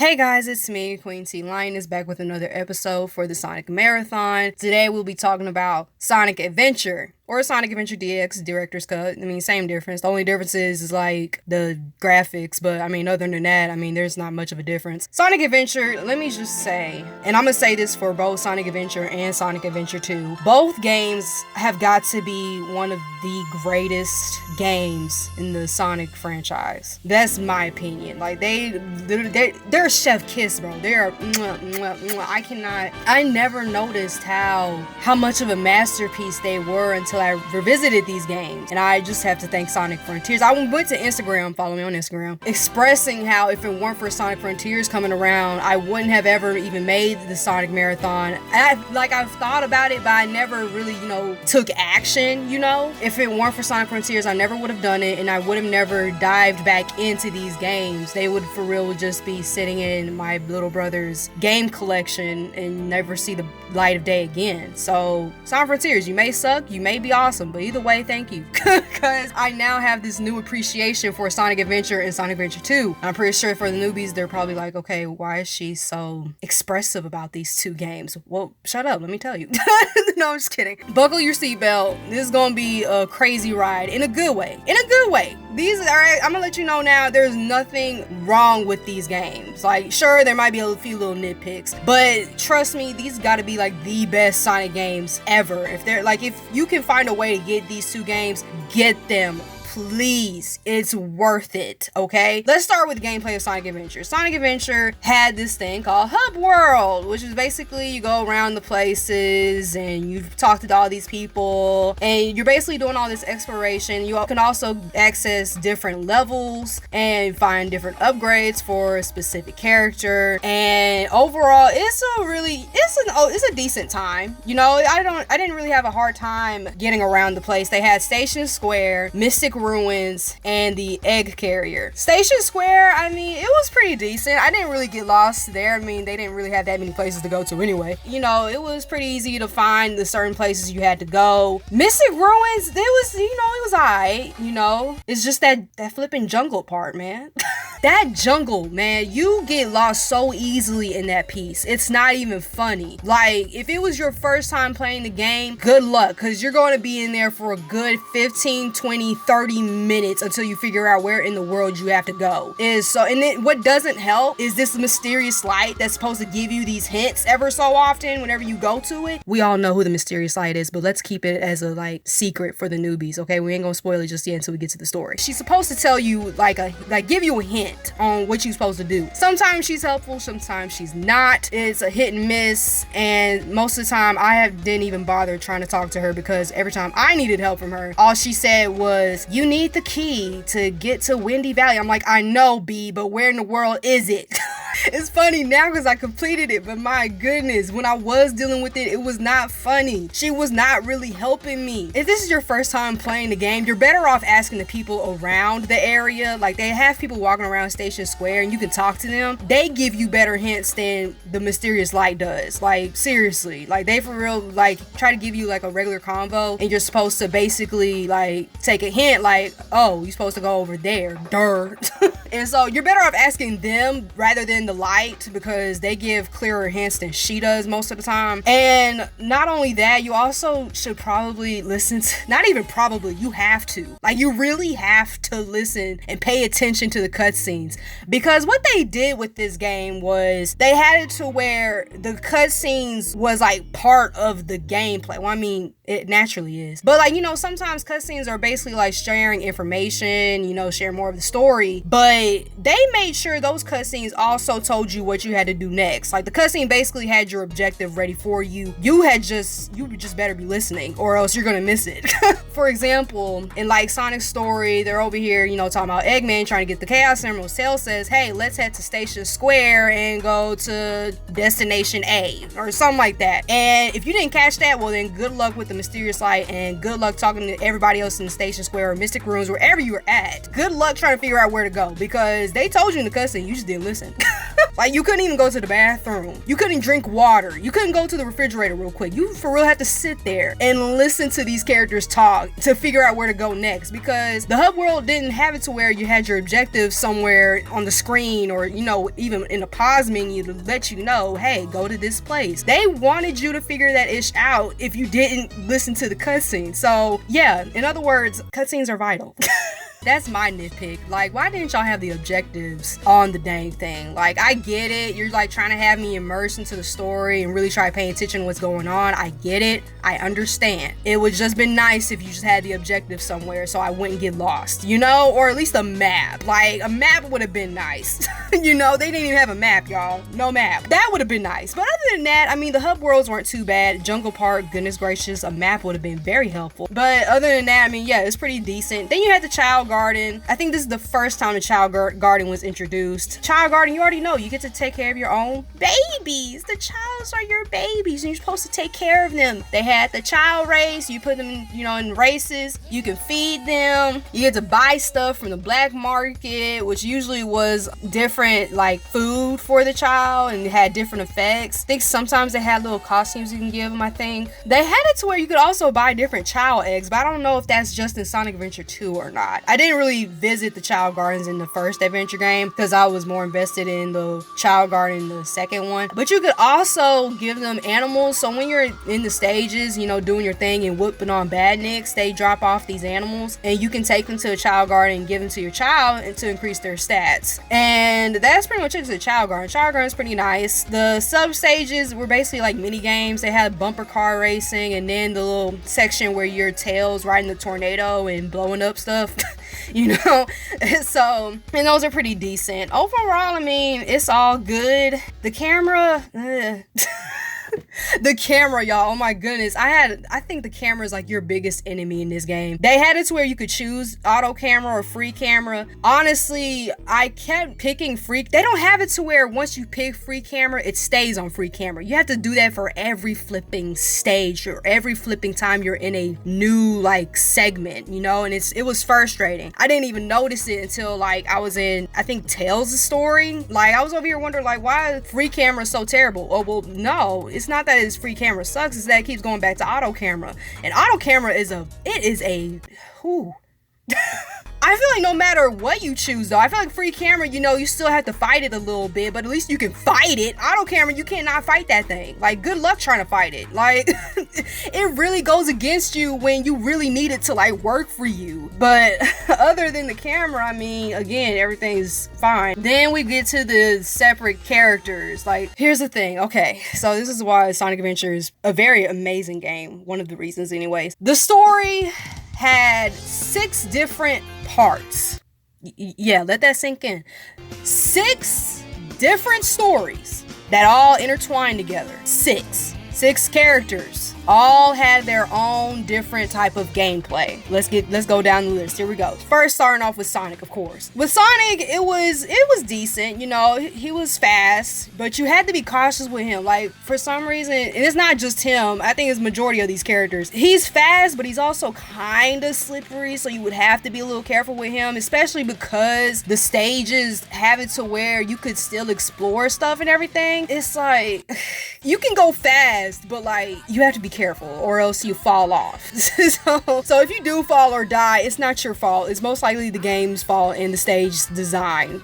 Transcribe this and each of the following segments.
Hey guys, it's me, Queen T Lioness, back with another episode for the Sonic Marathon. Today we'll be talking about Sonic Adventure, or Sonic Adventure DX Director's Cut. I mean, same difference. The only difference is like the graphics, but I mean, other than that, I mean, there's not much of a difference. Sonic Adventure, let me just say, and I'm gonna say this for both Sonic Adventure and Sonic Adventure 2, both games have got to be one of the greatest games in the Sonic franchise. That's my opinion. Like, they're chef kiss, bro. They're mwah, mwah, mwah. I never noticed how much of a masterpiece they were until I revisited these games. And I just have to thank Sonic Frontiers. I went to Instagram, follow me on Instagram, expressing how if it weren't for Sonic Frontiers coming around, I wouldn't have ever even made the Sonic Marathon. I've thought about it, but I never really, took action, If it weren't for Sonic Frontiers, I never would have done it, and I would have never dived back into these games. They would for real just be sitting in my little brother's game collection and never see the light of day again. So Sonic Frontiers, you may suck, you may be awesome, but either way, thank you. Because I now have this new appreciation for Sonic Adventure and Sonic Adventure 2. I'm pretty sure for the newbies, they're probably like, okay, why is she so expressive about these two games? Well, shut up, let me tell you. No, I'm just kidding. Buckle your seatbelt. This is gonna be a crazy ride in a good way. In a good way. I'm gonna let you know now, there's nothing wrong with these games. Like, sure, there might be a few little nitpicks, but trust me, these gotta be like the best Sonic games ever. If you can find a way to get these two games, get them. Please, it's worth it, okay? Let's start with the gameplay of Sonic Adventure. Sonic Adventure had this thing called Hub World, which is basically you go around the places and you talk to all these people and you're basically doing all this exploration. You can also access different levels and find different upgrades for a specific character. And overall, it's a decent time. I didn't really have a hard time getting around the place. They had Station Square, Mystic Ruins, and the Egg Carrier. Station Square, I mean, it was pretty decent. I didn't really get lost there. I mean, they didn't really have that many places to go to anyway. It was pretty easy to find the certain places you had to go. Mystic Ruins, it was alright, It's just that flipping jungle part, man. That jungle, man, you get lost so easily in that piece. It's not even funny. Like, if it was your first time playing the game, good luck, because you're going to be in there for a good 15, 20, 30 minutes until you figure out where in the world you have to go. What doesn't help is this mysterious light that's supposed to give you these hints ever so often whenever you go to it. We all know who the mysterious light is, but let's keep it as a secret for the newbies, okay? We ain't gonna spoil it just yet until we get to the story. She's supposed to tell you give you a hint on what you're supposed to do. Sometimes she's helpful, sometimes she's not. It's a hit and miss, and most of the time didn't even bother trying to talk to her, because every time I needed help from her, all she said was, "You need the key to get to Windy Valley." I'm like, I know, B, but where in the world is it? It's funny now because I completed it, but my goodness, when I was dealing with it, it was not funny. She was not really helping me. If this is your first time playing the game, you're better off asking the people around the area. Like, they have people walking around Station Square and you can talk to them. They give you better hints than the mysterious light does. Like, seriously. Like, they for real, try to give you a regular convo, and you're supposed to basically take a hint, oh, you're supposed to go over there. Dirt. And so you're better off asking them rather than the light, because they give clearer hints than she does most of the time. And not only that, you also should probably listen to, not even probably, you have to. You really have to listen and pay attention to the cutscenes, because what they did with this game was they had it to where the cutscenes was part of the gameplay. Well, I mean, it naturally is. But sometimes cutscenes are basically sharing information, sharing more of the story. But they made sure those cutscenes also told you what you had to do next. The cutscene basically had your objective ready for you. You just better be listening, or else you're gonna miss it. For example, in Sonic's story, they're over here, talking about Eggman trying to get the Chaos Emerald. Tails says, hey, let's head to Station Square and go to Destination A, or something like that. And if you didn't catch that, well then good luck with the mysterious light, and good luck talking to everybody else in the Station Square or Mystic Ruins, wherever you were at. Good luck trying to figure out where to go, because they told you in the cutscene, you just didn't listen. Like, you couldn't even go to the bathroom. You couldn't drink water. You couldn't go to the refrigerator real quick. You for real had to sit there and listen to these characters talk to figure out where to go next, because the hub world didn't have it to where you had your objective somewhere on the screen, or, you know, even in a pause menu to let you know, hey, go to this place. They wanted you to figure that ish out if you didn't listen to the cutscene. So yeah, in other words, cutscenes are vital. That's my nitpick. Like, why didn't y'all have the objectives on the dang thing? Like, I get it. You're like trying to have me immersed into the story and really try paying attention to what's going on. I get it. I understand. It would just been nice if you just had the objective somewhere so I wouldn't get lost, you know? Or at least a map. Like, a map would have been nice. You know, they didn't even have a map, y'all. No map. That would have been nice. But other than that, I mean, the hub worlds weren't too bad. Jungle Park, goodness gracious, a map would have been very helpful. But other than that, I mean, yeah, it's pretty decent. Then you had the child garden. I think this is the first time the child garden was introduced. Child garden, you already know, you get to take care of your own babies. The childs are your babies and you're supposed to take care of them. They had the child race. You put them in, you know, in races. You can feed them. You get to buy stuff from the black market, which usually was different, like, food for the child, and it had different effects. I think sometimes they had little costumes you can give them. I think they had it to where you could also buy different child eggs, but I don't know if that's just in Sonic Adventure 2 or not. I didn't really visit the child gardens in the first adventure game because I was more invested in the child garden in the second one. But you could also give them animals. So when you're in the stages, you know, doing your thing and whooping on badniks, they drop off these animals and you can take them to a child garden and give them to your child and to increase their stats. And that's pretty much it to the child garden. Child garden is pretty nice. The sub stages were basically like mini games. They had bumper car racing, and then the little section where your Tails riding the tornado and blowing up stuff. You know, so, and those are pretty decent. Overall, I mean, it's all good. The camera, the camera, y'all, oh my goodness. I think the camera is like your biggest enemy in this game. They had it to where you could choose auto camera or free camera. Honestly, I kept picking free. They don't have it to where once you pick free camera, it stays on free camera. You have to do that for every flipping stage or every flipping time you're in a new, like, segment, you know, and it was frustrating. I didn't even notice it until, like, I was in, I think, Tails' story. Like, I was over here wondering, like, why free camera is so terrible? Oh, well, no, it's not that his free camera sucks, it's that it keeps going back to auto camera. And auto camera is whew. I feel like no matter what you choose, though, I feel like free camera, you know, you still have to fight it a little bit, but at least you can fight it. Auto camera, you cannot fight that thing. Like, good luck trying to fight it. Like, it really goes against you when you really need it to, like, work for you. But other than the camera, I mean, again, everything's fine. Then we get to the separate characters. Like, here's the thing. Okay, so this is why Sonic Adventure is a very amazing game. One of the reasons, anyways. The story had 6 different parts. Yeah, let that sink in. 6 different stories that all intertwined together. 6 characters. All had their own different type of gameplay. Let's go down the list. Here we go. First, starting off with Sonic, of course. With Sonic, it was decent. You know, he was fast, but you had to be cautious with him. Like, for some reason, and it's not just him, I think it's majority of these characters. He's fast, but he's also kind of slippery, so you would have to be a little careful with him, especially because the stages have it to where you could still explore stuff and everything. It's like, you can go fast, but, like, you have to be careful or else you fall off. so if you do fall or die, it's not your fault. It's most likely the game's fault and the stage design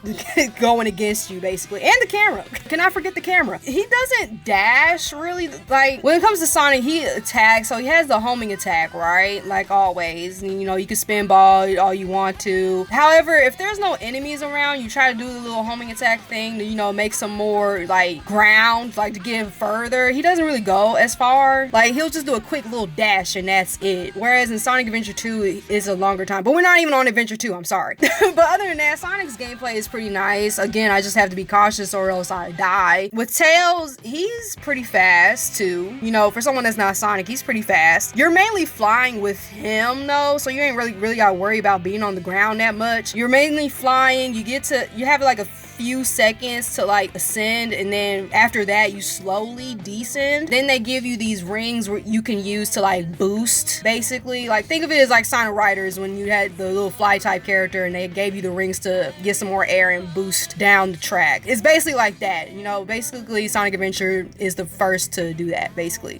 going against you, basically. And the camera. Can I forget the camera? He doesn't dash, really. Like, when it comes to Sonic, he attacks, so he has the homing attack, right? Like always. And, you know, you can spin ball all you want to. However, if there's no enemies around, you try to do the little homing attack thing to, you know, make some more, like, ground, like, to get further. He doesn't really go as far. Like, he'll just do a quick little dash and that's it. Whereas in Sonic Adventure 2, it's a longer time. But we're not even on Adventure 2, I'm sorry. But other than that, Sonic's gameplay is pretty nice. Again, I just have to be cautious or else I die. With Tails, he's pretty fast too. You know, for someone that's not Sonic, he's pretty fast. You're mainly flying with him though, so you ain't really gotta worry about being on the ground that much. You're mainly flying. You have like a few seconds to like ascend, and then after that you slowly descend. Then they give you these rings where you can use to like boost, basically. Like think of it as like Sonic Riders when you had the little fly type character and they gave you the rings to get some more air and boost down the track. It's basically like that, you know. Basically Sonic Adventure is the first to do that, basically.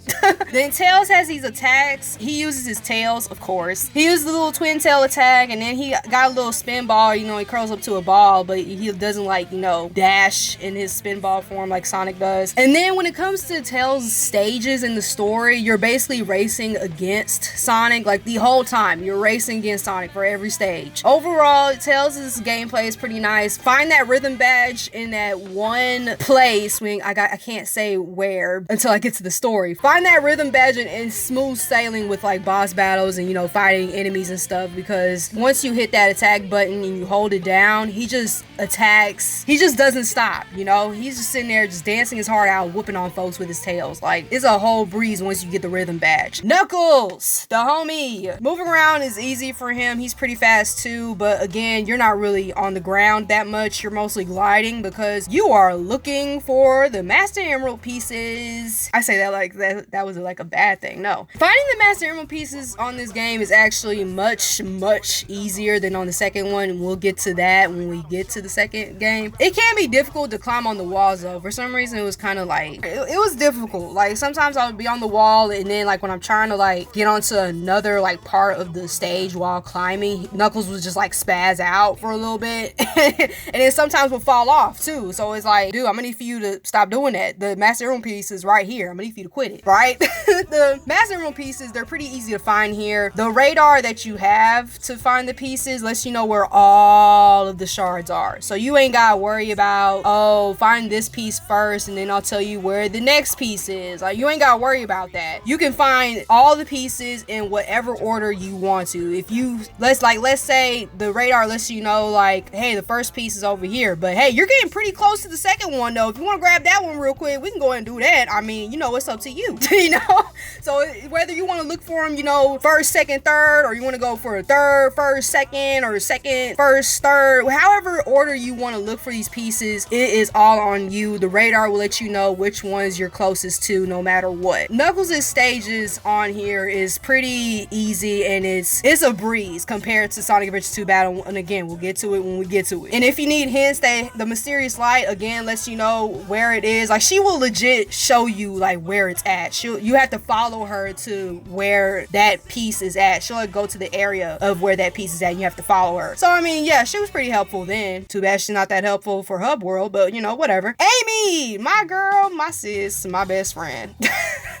Then Tails has these attacks. He uses his tails, of course. He uses the little twin tail attack, and then he got a little spin ball, you know. He curls up to a ball, but he doesn't like, you know, dash in his spin ball form like Sonic does. And then when it comes to Tails' stages in the story, you're basically racing against Sonic. Like the whole time you're racing against Sonic for every stage. Overall, Tails' gameplay is pretty nice. Find that rhythm badge in that one place when I can't say where until I get to the story. Find that rhythm badge and smooth sailing with like boss battles and, you know, fighting enemies and stuff, because once you hit that attack button and you hold it down, he just attacks. He just doesn't stop, you know. He's just sitting there just dancing his heart out, whooping on folks with his tails. Like, it's a whole breeze once you get the rhythm badge. Knuckles, the homie. Moving around is easy for him. He's pretty fast too, but again, you're not really on the ground that much. You're mostly gliding because you are looking for the Master Emerald pieces. I say that like that was like a bad thing. No. Finding the Master Emerald pieces on this game is actually much easier than on the second one. We'll get to that when we get to the second game. It can be difficult to climb on the walls though. For some reason it was kind of like it was difficult. Like sometimes I would be on the wall, and then like when I'm trying to like get onto another like part of the stage while climbing, Knuckles would just like spaz out for a little bit and then sometimes would fall off too. So it's like, dude, I'm gonna need for you to stop doing that. The Master Emerald piece is right here. I'm gonna need for you to quit it, right? The Master Emerald pieces, they're pretty easy to find here. The radar that you have to find the pieces lets you know where all of the shards are. So you ain't gotta worry about, oh, find this piece first and then I'll tell you where the next piece is. Like, you ain't gotta worry about that. You can find all the pieces in whatever order you want to. If you, let's say the radar lets you know like, hey, the first piece is over here, but hey, you're getting pretty close to the second one though. If you want to grab that one real quick, we can go ahead and do that. I mean, you know, it's up to you. You know, so whether you want to look for them, you know, first, second, third, or you want to go for a third, first, second, or second, first, third, however order you want to look for these pieces, it is all on you. The radar will let you know which ones you're closest to no matter what. Knuckles' stages on here is pretty easy, and it's a breeze compared to Sonic Adventure 2 Battle, and again, we'll get to it when we get to it. And if you need hints, the mysterious light again lets you know where it is. Like, she will legit show you like where it's at. You have to follow her to where that piece is at. She'll like, go to the area of where that piece is at, and you have to follow her. So I mean, yeah, she was pretty helpful then. Too bad she's not that helpful for Hub World, but you know, whatever. Amy, my girl, my sis, my best friend.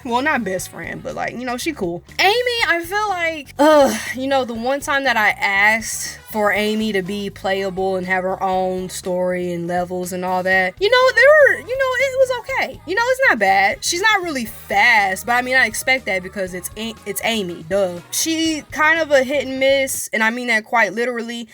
Well, not best friend, but like, you know, she cool. Amy, I feel like, you know, the one time that I asked for Amy to be playable and have her own story and levels and all that, you know, it was okay. You know, it's not bad. She's not really fast, but I mean, I expect that because it's Amy, duh. She kind of a hit and miss, and I mean that quite literally,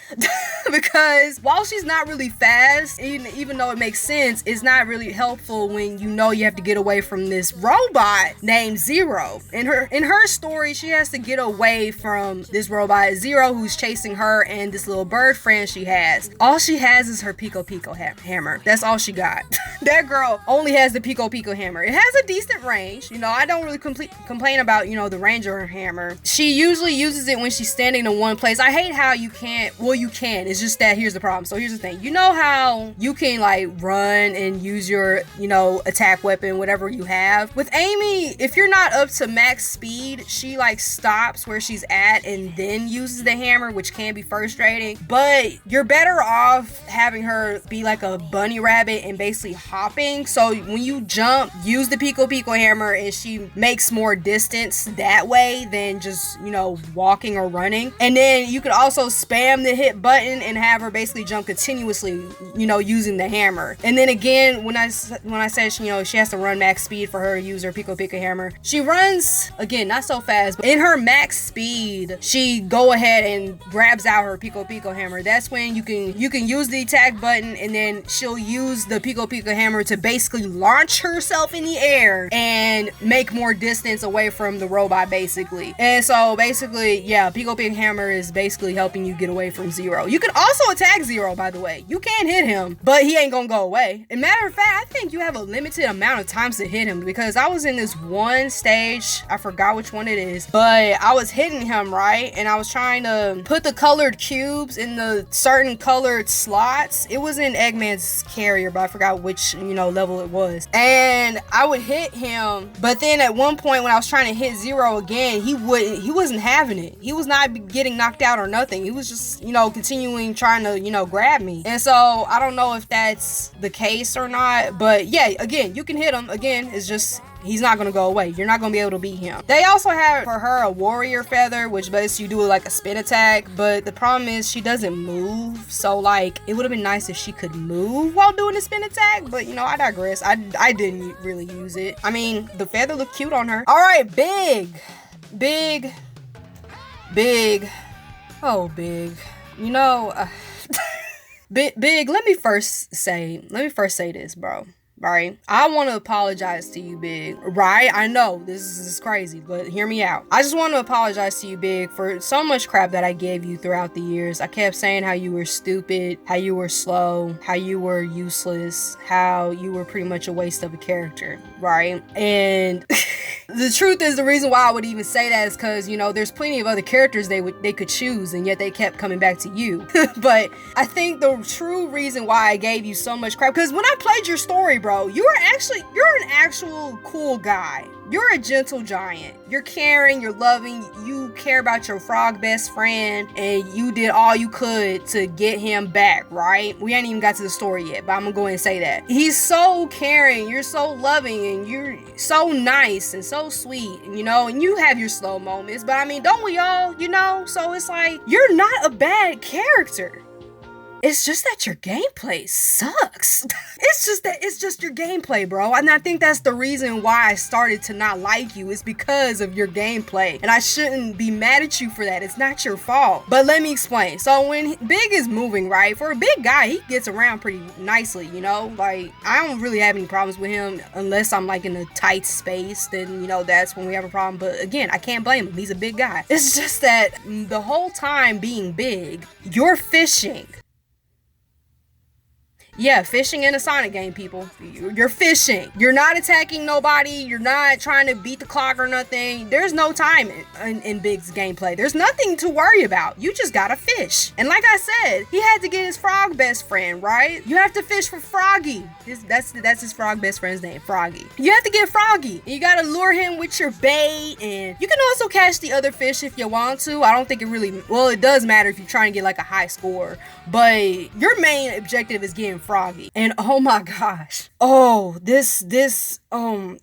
because while she's not really fast, even though it makes sense, it's not really helpful when you know you have to get away from this robot named Zero. In her story, she has to get away from this robot Zero who's chasing her and this little bird friend she has. All she has is her Pico hammer. That's all she got. That girl only has the Pico hammer. It has a decent range. You know, I don't really complain about, you know, the range of her hammer. She usually uses it when she's standing in one place. I hate how you can't, well, you can. It's just that here's the problem. So here's the thing. You know how you can like run and use your, you know, attack weapon, whatever you have. With Amy, if you're not up to max speed, she like stops where she's at and then uses the hammer, which can be frustrating, but you're better off having her be like a bunny rabbit and basically hopping. So when you jump, use the Pico hammer and she makes more distance that way than just, you know, walking or running. And then you could also spam the hit button and have her basically jump continuously, you know, using the hammer. And then again, when I said, you know, she has to run max speed for her to use her Pico hammer, she runs, again, not so fast, but in her max speed, she go ahead and grabs out her Pico Pico hammer. That's when you can use the attack button, and then she'll use the Pico Pico hammer to basically launch herself in the air and make more distance away from the robot, basically. And so basically, yeah, Pico Pico hammer is basically helping you get away from Zero. You can also attack Zero, by the way. You can hit him, but he ain't gonna go away. And matter of fact, I think you have a limited amount of times to hit him, because I was in this one stage, I forgot which one it is, but I was hitting him, right? And I was trying to put the colored cubes in the certain colored slots. It was in Eggman's carrier, but I forgot which, level it was. And I would hit him, but then at one point when I was trying to hit Zero again, he wasn't having it. He was not getting knocked out or nothing. He was just, continuing trying to, grab me. And so I don't know if that's the case or not, but yeah, again, you can hit him. Again, it's just, he's not gonna go away. You're not gonna be able to beat him. They also have for her a warrior feather, which lets you do like a spin attack, but the problem is she doesn't move. So like, it would have been nice if she could move while doing the spin attack, but I digress. I didn't really use it. I mean, the feather looked cute on her. All right, Big. Oh, Big. Big, let me first say this, bro. Right? I want to apologize to you, Big. Right? I know this is crazy, but hear me out. I just want to apologize to you, Big, for so much crap that I gave you throughout the years. I kept saying how you were stupid, how you were slow, how you were useless, how you were pretty much a waste of a character, right? And the truth is, the reason why I would even say that is because, there's plenty of other characters they could choose, and yet they kept coming back to you. But I think the true reason why I gave you so much crap, because when I played your story, bro, you're an actual cool guy. You're a gentle giant. You're caring, you're loving, you care about your frog best friend, and you did all you could to get him back, right? We ain't even got to the story yet, but I'm gonna go ahead and say that. He's so caring, you're so loving, and you're so nice and so sweet, and you have your slow moments, but I mean, don't we all, So it's like, you're not a bad character. It's just that your gameplay sucks. It's just your gameplay, bro. And I think that's the reason why I started to not like you, is because of your gameplay. And I shouldn't be mad at you for that. It's not your fault. But let me explain. So when Big is moving, right, for a big guy, he gets around pretty nicely, Like, I don't really have any problems with him unless I'm like in a tight space. Then, that's when we have a problem. But again, I can't blame him. He's a big guy. It's just that the whole time being big, you're fishing. Yeah, fishing in a Sonic game, people. You're fishing. You're not attacking nobody. You're not trying to beat the clock or nothing. There's no time in Big's gameplay. There's nothing to worry about. You just gotta fish. And like I said, he had to get his frog best friend, right? You have to fish for Froggy. That's his frog best friend's name, Froggy. You have to get Froggy. And you gotta lure him with your bait. And you can also catch the other fish if you want to. I don't think it does matter if you're trying to get like a high score. But your main objective is getting Froggy. And oh my gosh. Oh,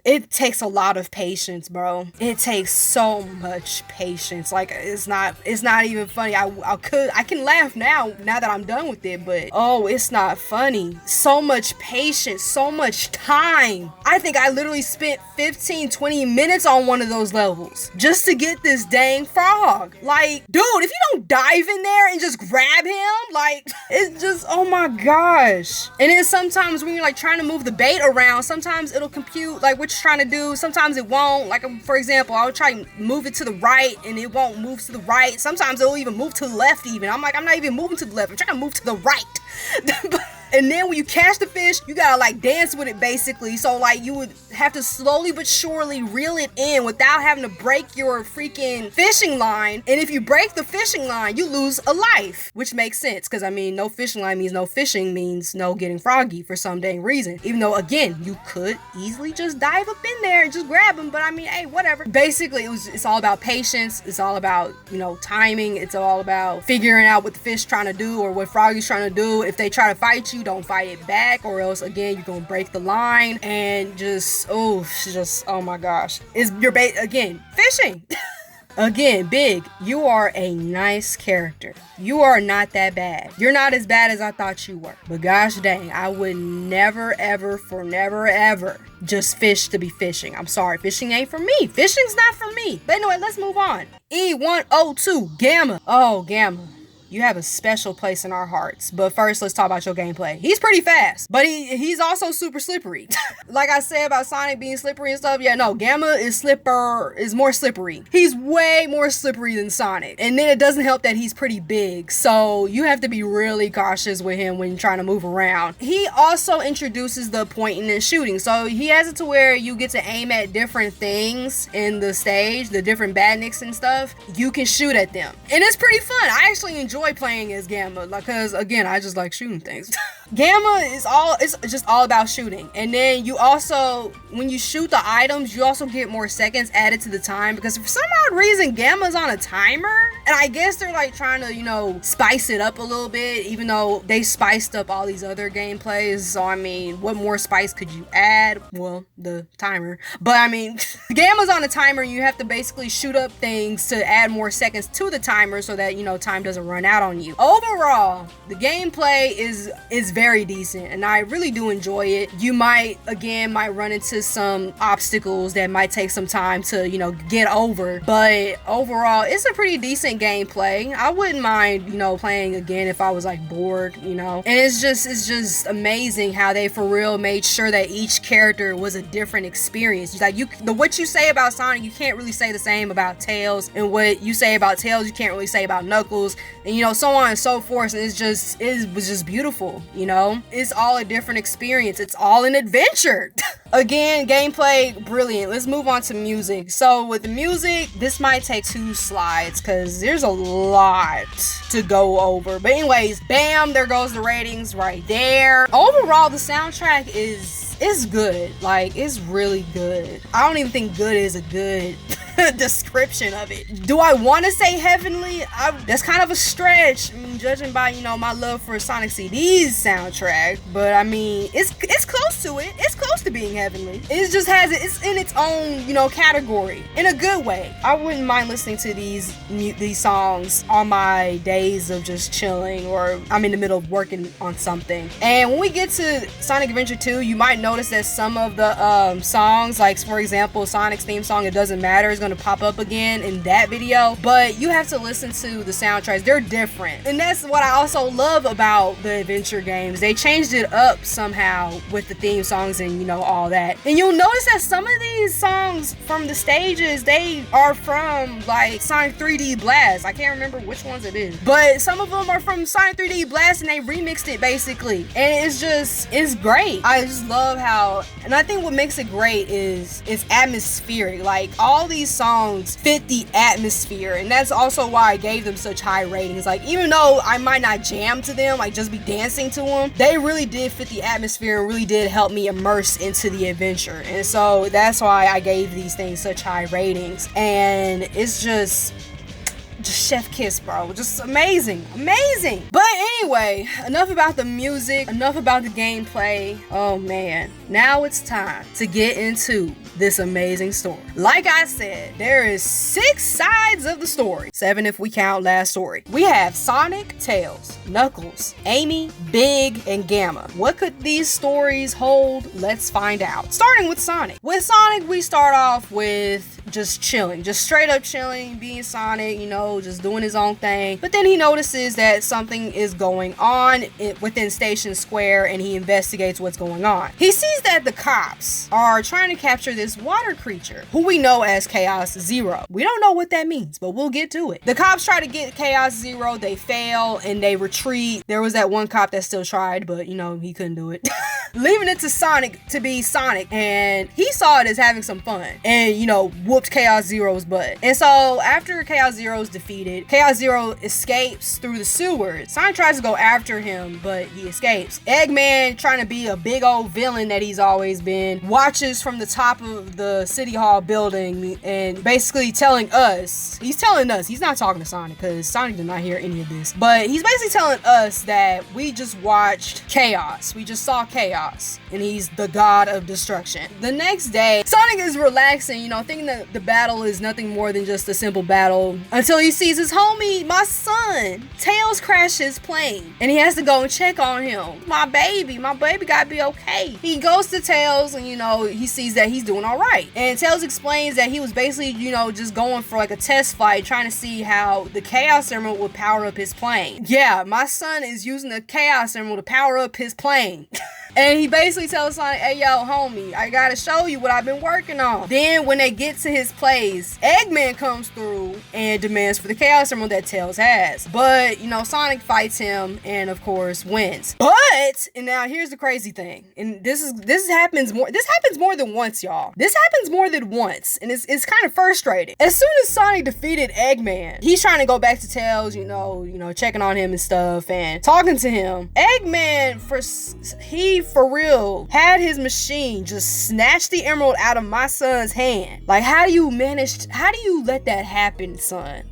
it takes a lot of patience, bro. It takes so much patience. Like, it's not even funny. I can laugh now that I'm done with it, but oh, it's not funny. So much patience, so much time. I think I literally spent 15-20 minutes on one of those levels just to get this dang frog. Like, dude, if you don't dive in there and just grab him, like, it's just, oh my gosh. And then sometimes when you're like trying to move the bait around, sometimes it'll compute like what you're trying to do. Sometimes it won't. Like, for example, I would try to move it to the right and it won't move to the right. Sometimes it'll even move to the left even. I'm like, I'm not even moving to the left. I'm trying to move to the right. And then when you catch the fish, you gotta like dance with it basically. So like you would have to slowly but surely reel it in without having to break your freaking fishing line. And if you break the fishing line, you lose a life, which makes sense. Cause I mean, no fishing line means no fishing, means no getting Froggy for some dang reason. Even though again, you could easily just dive up in there and just grab him. But I mean, hey, whatever. Basically, it's all about patience. It's all about, timing. It's all about figuring out what the fish trying to do or what Froggy's trying to do. If they try to fight you, don't fight it back, or else again you're gonna break the line and oh my gosh, is your bait again fishing. Again, Big, you are a nice character. You are not that bad. You're not as bad as I thought you were. But gosh dang, I would never ever just fish to be fishing. I'm sorry, fishing ain't for me. Fishing's not for me. But anyway, let's move on. E102 Gamma. Oh, Gamma. you have a special place in our hearts. But first, let's talk about your gameplay. He's pretty fast, but he's also super slippery. Like I said about Sonic being slippery and stuff, yeah, no, Gamma is more slippery. He's way more slippery than Sonic. And then it doesn't help that he's pretty big, so you have to be really cautious with him when you're trying to move around. He also introduces the pointing and shooting, so he has it to where you get to aim at different things in the stage, the different badniks and stuff. You can shoot at them, and it's pretty fun. I actually enjoy playing as Gamma, because again, I just like shooting things. Gamma it's just all about shooting. And then you also, when you shoot the items, you also get more seconds added to the time, because for some odd reason Gamma's on a timer, and I guess they're like trying to, you know, spice it up a little bit, even though they spiced up all these other gameplays. So I mean, what more spice could you add? Well, the timer. But I mean, Gamma's on a timer, and you have to basically shoot up things to add more seconds to the timer so that, you know, time doesn't run out on you. Overall, the gameplay is very decent, and I really do enjoy it. You might run into some obstacles that might take some time to, you know, get over, but overall it's a pretty decent gameplay. I wouldn't mind, you know, playing again if I was like bored, you know. And it's just amazing how they for real made sure that each character was a different experience. Like what you say about Sonic, you can't really say the same about Tails, and what you say about Tails, you can't really say about Knuckles, and you know, so on and so forth. And it was just beautiful, you know. It's all a different experience. It's all an adventure. Again, gameplay, brilliant. Let's move on to music. So with the music, this might take 2 slides because there's a lot to go over. But anyways, bam, there goes the ratings right there. Overall, the soundtrack is good. Like, it's really good. I don't even think good is a good description of it. Do I want to say heavenly? That's kind of a stretch, judging by, you know, my love for Sonic CD's soundtrack. But I mean, it's close to it. It's close to being heavenly. It just has it. It's in its own, you know, category in a good way. I wouldn't mind listening to these songs on my days of just chilling, or I'm in the middle of working on something. And when we get to Sonic Adventure 2, you might notice that some of the songs, like for example, Sonic's theme song, It Doesn't Matter, is going to pop up again in that video, but you have to listen to the soundtracks. They're different, and that's what I also love about the adventure games. They changed it up somehow with the theme songs and, you know, all that. And you'll notice that some of these songs from the stages, they are from like Sonic 3D Blast. I can't remember which ones it is, but some of them are from Sonic 3D Blast, and they remixed it basically, and it's great. I just love how, and I think what makes it great is it's atmospheric. Like, all these songs fit the atmosphere, and that's also why I gave them such high ratings. Like, even though I might not jam to them, like just be dancing to them, they really did fit the atmosphere and really did help me immerse into the adventure. And so that's why I gave these things such high ratings. And it's just chef kiss, bro. Just amazing. But anyway, enough about the music, enough about the gameplay. Oh man, now it's time to get into this amazing story. Like I said, there is 6 sides of the story, 7 if we count last story. We have Sonic, Tails, Knuckles, Amy, Big, and Gamma. What could these stories hold? Let's find out. Starting with Sonic. With Sonic, we start off with just chilling, just straight up chilling, being Sonic, you know, just doing his own thing. But then he notices that something is going on within Station Square, and he investigates what's going on. He sees that the cops are trying to capture this water creature, who we know as Chaos Zero. We don't know what that means, but we'll get to it. The cops try to get Chaos Zero, they fail, and they retreat. There was that one cop that still tried, but you know, he couldn't do it. Leaving it to Sonic to be Sonic, and he saw it as having some fun, and you know, whooped Chaos Zero's butt. And so after Chaos Zero's defeated, Chaos Zero escapes through the sewers. Sonic tries to go after him, but he escapes. Eggman, trying to be a big old villain that he's always been, watches from the top of the City Hall building and basically he's telling us, he's not talking to Sonic because Sonic did not hear any of this, but he's basically telling us that we just watched chaos. We just saw chaos, and he's the god of destruction. The next day, Sonic is relaxing, you know, thinking the battle is nothing more than just a simple battle until he sees his homie, my son. Tails crashed his plane and he has to go and check on him. My baby gotta be okay. He goes to Tails and, he sees that he's doing all right. And Tails explains that he was basically, just going for like a test flight, trying to see how the Chaos Emerald would power up his plane. Yeah, my son is using the Chaos Emerald to power up his plane. And he basically tells Sonic, hey, yo, homie, I gotta show you what I've been working on. Then when they get to his place, Eggman comes through and demands for the Chaos Emerald that Tails has. But, Sonic fights him and, of course, wins. But, and now here's the crazy thing. And this happens more than once, y'all. This happens more than once. And it's kind of frustrating. As soon as Sonic defeated Eggman, he's trying to go back to Tails, checking on him and stuff and talking to him. Eggman, for real, had his machine just snatch the emerald out of my son's hand. Like, how do you let that happen, son?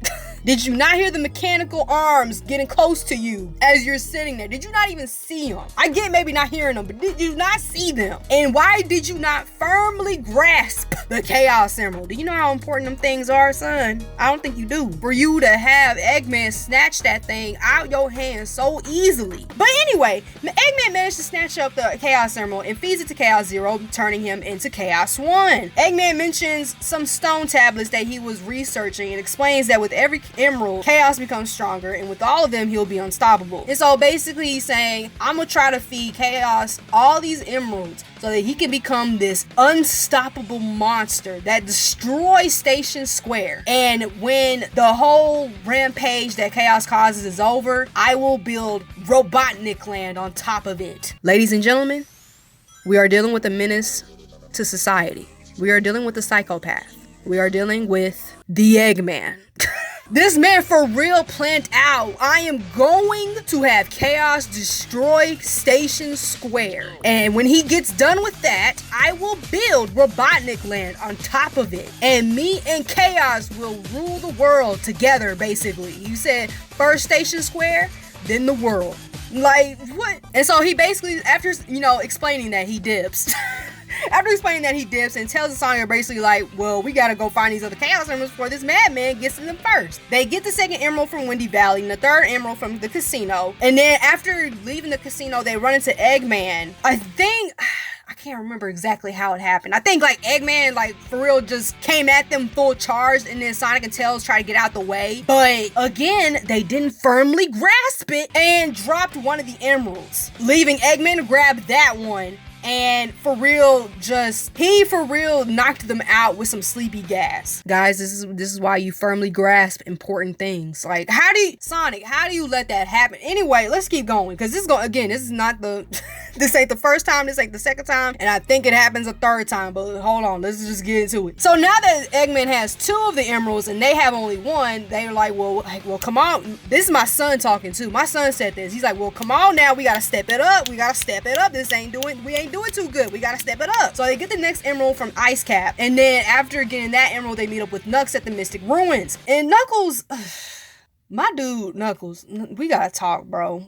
Did you not hear the mechanical arms getting close to you as you're sitting there? Did you not even see them? I get maybe not hearing them, but did you not see them? And why did you not firmly grasp the Chaos Emerald? Do you know how important them things are, son? I don't think you do. For you to have Eggman snatch that thing out your hand so easily. But anyway, Eggman managed to snatch up the Chaos Emerald and feeds it to Chaos Zero, turning him into Chaos 1. Eggman mentions some stone tablets that he was researching and explains that with every emerald, Chaos becomes stronger, and with all of them, he'll be unstoppable. And so basically he's saying, I'm gonna try to feed Chaos all these emeralds so that he can become this unstoppable monster that destroys Station Square. And when the whole rampage that Chaos causes is over, I will build Robotnik Land on top of it. Ladies and gentlemen, we are dealing with a menace to society. We are dealing with a psychopath. We are dealing with the Eggman. This man for real planned out, I am going to have Chaos destroy Station Square. And when he gets done with that, I will build Robotnik Land on top of it. And me and Chaos will rule the world together, basically. You said first Station Square, then the world. Like, what? And so he basically, after, explaining that, he dips. After explaining that, he dips and tells the Sonic basically like, well, we gotta go find these other Chaos Emeralds before this madman gets to them first. They get the second emerald from Windy Valley and the third emerald from the casino. And then after leaving the casino, they run into Eggman. I can't remember exactly how it happened. I think Eggman for real just came at them full charged, and then Sonic and Tails tried to get out the way. But again, they didn't firmly grasp it and dropped one of the emeralds, leaving Eggman to grab that one. And he for real knocked them out with some sleepy gas. Guys, this is why you firmly grasp important things. Like, Sonic, how do you let that happen? Anyway, let's keep going, because this is not this ain't the first time, this ain't the second time, and I think it happens a third time, but hold on, let's just get into it. So now that Eggman has 2 of the emeralds and they have only 1, they're like, well, come on. This is my son talking too. My son said this. He's like, well, come on now, we gotta step it up. We ain't doing too good. We gotta step it up. So they get the next emerald from Ice Cap, and then after getting that emerald, they meet up with Knucks at the Mystic Ruins. And Knuckles, my dude, Knuckles, we gotta talk, bro.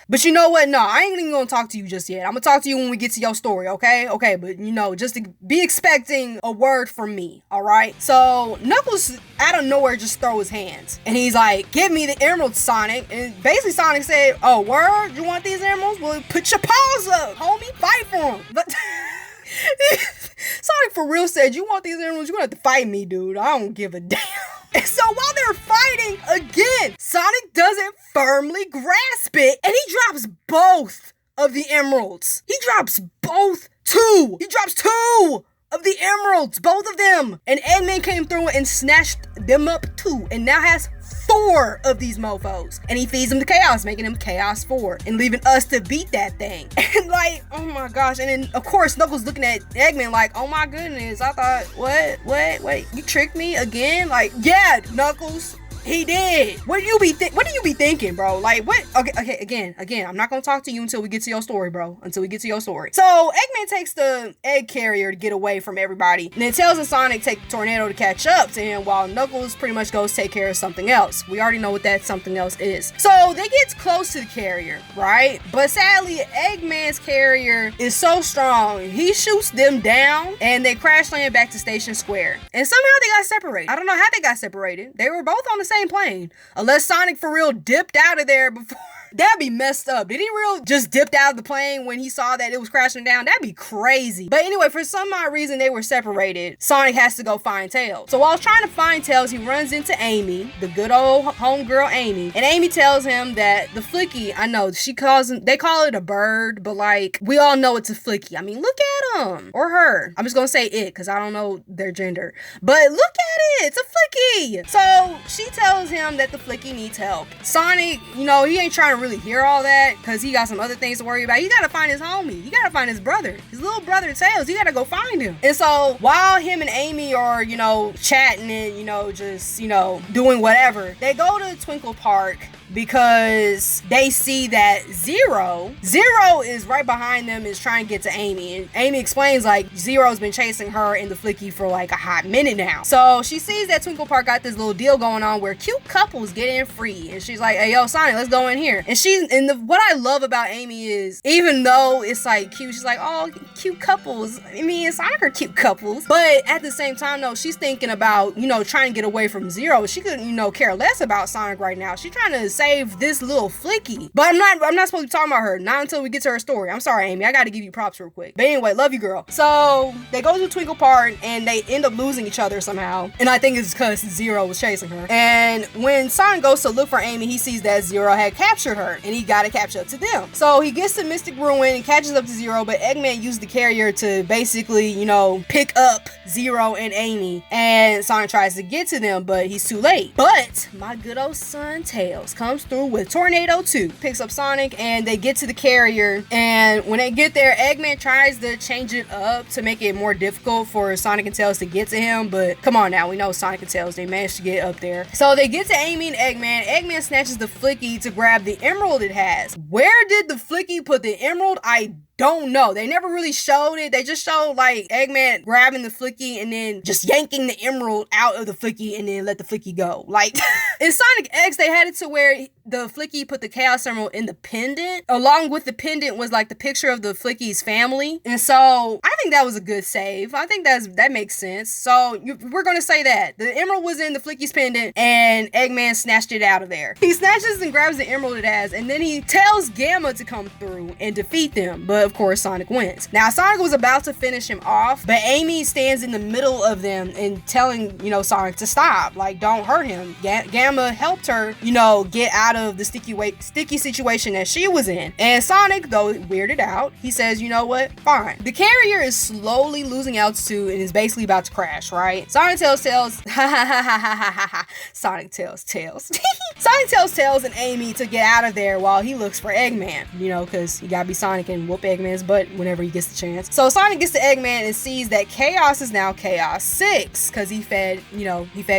But you know what? No, I ain't even gonna talk to you just yet. I'm gonna talk to you when we get to your story, okay? Okay, but just to be expecting a word from me, all right? So Knuckles, out of nowhere, just throw his hands. And he's like, give me the emeralds, Sonic. And basically Sonic said, oh, word? You want these emeralds? Well, put your paws up, homie. Fight for them. But Sonic for real said, you want these emeralds? You're gonna have to fight me, dude. I don't give a damn. And so while they're fighting, again, Sonic doesn't firmly grasp it, and he drops both of the emeralds. He drops two of the emeralds, both of them. And Eggman came through and snatched them up too, and now has 4 of these mofos. And he feeds them to Chaos, making him Chaos 4, and leaving us to beat that thing. And oh my gosh. And then, of course, Knuckles looking at Eggman like, oh my goodness, I thought, what, you tricked me again? Yeah, Knuckles, He did. What do you be thinking, bro? Like, what? Okay, again, I'm not gonna talk to you until we get to your story, bro. Until we get to your story. So, Eggman takes the egg carrier to get away from everybody, and then tells Sonic take the tornado to catch up to him, while Knuckles pretty much goes take care of something else. We already know what that something else is. So, they get close to the carrier, right? But sadly, Eggman's carrier is so strong, he shoots them down, and they crash land back to Station Square. And somehow they got separated. I don't know how they got separated. They were both on the same plane. Unless Sonic for real dipped out of there before. That'd be messed up. Did he real just dipped out of the plane when he saw that it was crashing down? That'd be crazy. But anyway, for some odd reason, they were separated. Sonic has to go find Tails. So while trying to find Tails, he runs into Amy, the good old homegirl Amy. And Amy tells him that the Flicky, I know, they call it a bird, but like, we all know it's a Flicky. I mean, look at him. Or her. I'm just gonna say it, because I don't know their gender. But look at it. It's a Flicky. So she tells him that the Flicky needs help. Sonic, he ain't trying to really hear all that because he got some other things to worry about. He gotta find his homie. He gotta find his brother. His little brother Tails. He gotta go find him. And so while him and Amy are, chatting and, just, doing whatever, they go to Twinkle Park because they see that Zero is right behind them, is trying to get to Amy. And Amy explains like Zero's been chasing her and the Flicky for like a hot minute now. So she sees that Twinkle Park got this little deal going on where cute couples get in free. And she's like, hey, yo, Sonic, let's go in here. And what I love about Amy is, even though it's like cute, she's like, oh, cute couples. I mean, Sonic are cute couples. But at the same time, though, she's thinking about, trying to get away from Zero. She could, care less about Sonic right now. She's trying to save this little Flicky. But I'm not supposed to be talking about her. Not until we get to her story. I'm sorry, Amy. I gotta give you props real quick. But anyway, love you, girl. So they go to Twinkle Park and they end up losing each other somehow. And I think it's because Zero was chasing her. And when Sonic goes to look for Amy, he sees that Zero had captured her and he gotta catch up to them. So he gets to Mystic Ruin and catches up to Zero, but Eggman used the carrier to basically, pick up Zero and Amy. And Sonic tries to get to them, but he's too late. But my good old son Tails comes through with Tornado 2, picks up Sonic, and they get to the carrier. And when they get there, Eggman tries to change it up to make it more difficult for Sonic and Tails to get to him. But come on now, we know Sonic and Tails, they managed to get up there. So they get to Amy and Eggman. Eggman snatches the Flicky to grab the emerald it has. Where did the Flicky put the emerald? I don't know. They never really showed it. They just showed like Eggman grabbing the Flicky and then just yanking the emerald out of the Flicky and then let the Flicky go. Like in Sonic X, they had it to where the Flicky put the Chaos Emerald in the pendant. Along with the pendant was like the picture of the Flicky's family. And so I think that was a good save. I think that makes sense. So we're going to say that. The emerald was in the Flicky's pendant and Eggman snatched it out of there. He snatches and grabs the emerald it has and then he tells Gamma to come through and defeat them. But of course, Sonic wins. Now, Sonic was about to finish him off, but Amy stands in the middle of them and telling, Sonic to stop. Like, don't hurt him. Gamma helped her, get out of the sticky situation that she was in. And Sonic, though weirded out, he says, you know what? Fine. The carrier is slowly losing altitude and is basically about to crash, right? Sonic tells Tails, Sonic tells Tails. Sonic tells Tails and Amy to get out of there while he looks for Eggman, because you gotta be Sonic and whoop Eggman's butt whenever he gets the chance. So Sonic gets to Eggman and sees that Chaos is now Chaos 6 because he fed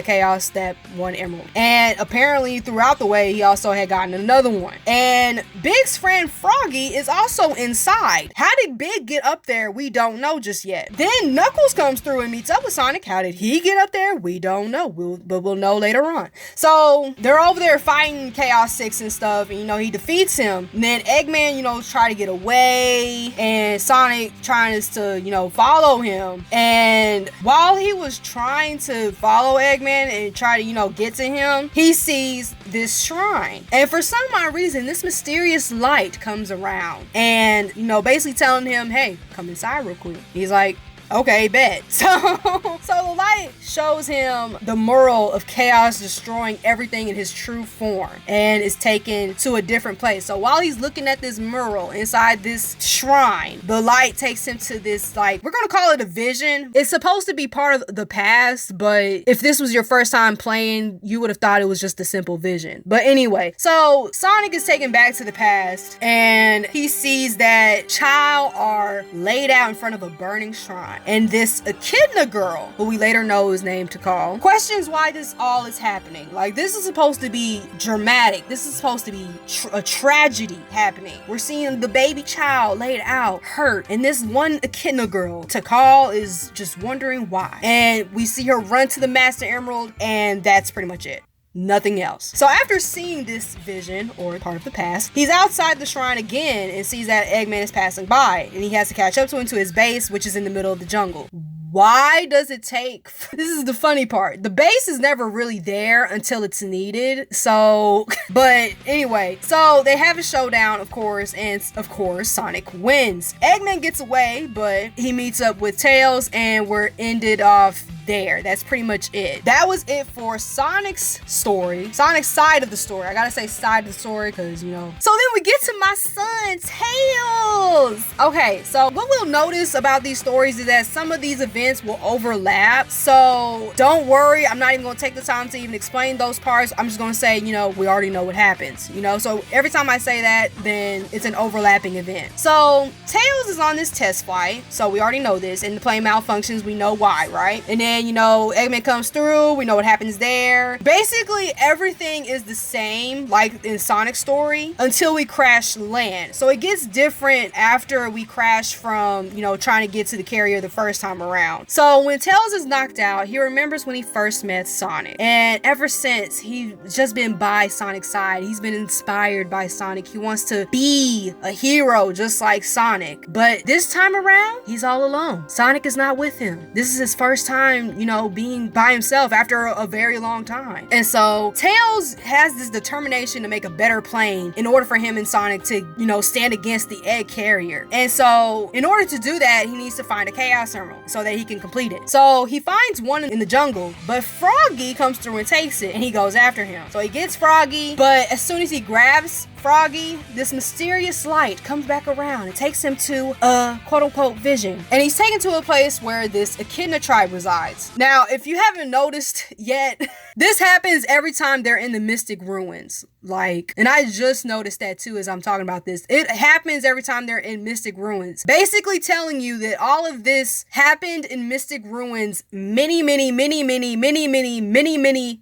Chaos that one emerald. And apparently throughout the way, he also had gotten another one. And Big's friend Froggy is also inside. How did Big get up there? We don't know just yet. Then Knuckles comes through and meets up with Sonic. How did he get up there? We don't know. But we'll know later on. So they're over there fighting Chaos 6 and stuff. And, he defeats him. And then Eggman, try to get away. And Sonic tries to, follow him. And while he was trying to follow Eggman and try to, get to him, he sees this shrine. And for some odd reason, this mysterious light comes around and, basically telling him, hey, come inside real quick. He's like, okay, bet. So the light shows him the mural of Chaos destroying everything in his true form and is taken to a different place. So while he's looking at this mural inside this shrine, the light takes him to this, we're going to call it a vision. It's supposed to be part of the past, but if this was your first time playing, you would have thought it was just a simple vision. But anyway, so Sonic is taken back to the past and he sees that Child are laid out in front of a burning shrine. And this echidna girl, who we later know is named Tikal, questions why this all is happening. Like, this is supposed to be dramatic. This is supposed to be a tragedy happening. We're seeing the baby child laid out, hurt, and this one echidna girl, Tikal, is just wondering why. And we see her run to the Master Emerald, and that's pretty much it. Nothing else. So after seeing this vision, or part of the past, he's outside the shrine again and sees that Eggman is passing by, and he has to catch up to him to his base, which is in the middle of the jungle. Why does it take... This is the funny part. The base is never really there until it's needed. So, but anyway, so they have a showdown, of course, and of course, Sonic wins. Eggman gets away, but he meets up with Tails, and we're ended off there. That's pretty much it. That was it for Sonic's story. Sonic's side of the story. I gotta say side of the story because, you know. So then we get to my son, Tails. Okay, so what we'll notice about these stories is that some of these events will overlap. So don't worry, I'm not even gonna take the time to even explain those parts. I'm just gonna say, you know, we already know what happens, you know. So every time I say that, then it's an overlapping event. So Tails is on this test flight. So we already know this. And the plane malfunctions, we know why, right? And then, you know, Eggman comes through, we know what happens there. Basically, everything is the same, like in Sonic's story, until we crash land. So it gets different after we crash from, you know, trying to get to the carrier the first time around. So when Tails is knocked out, he remembers when he first met Sonic. And ever since, he's just been by Sonic's side. He's been inspired by Sonic. He wants to be a hero just like Sonic. But this time around, he's all alone. Sonic is not with him. This is his first time, you know, being by himself after a very long time. And so Tails has this determination to make a better plane in order for him and Sonic to, you know, stand against the egg carrier. And so in order to do that, he needs to find a Chaos Emerald so that he can complete it. So he finds one in the jungle, but Froggy comes through and takes it, and he goes after him. So he gets Froggy, but as soon as he grabs Froggy, this mysterious light comes back around and takes him to a quote-unquote vision. And he's taken to a place where this Echidna tribe resides. Now, if you haven't noticed yet, this happens every time they're in the Mystic Ruins. Like, and I just noticed that too as I'm talking about this. It happens every time they're in Mystic Ruins. Basically telling you that all of this happened in Mystic Ruins many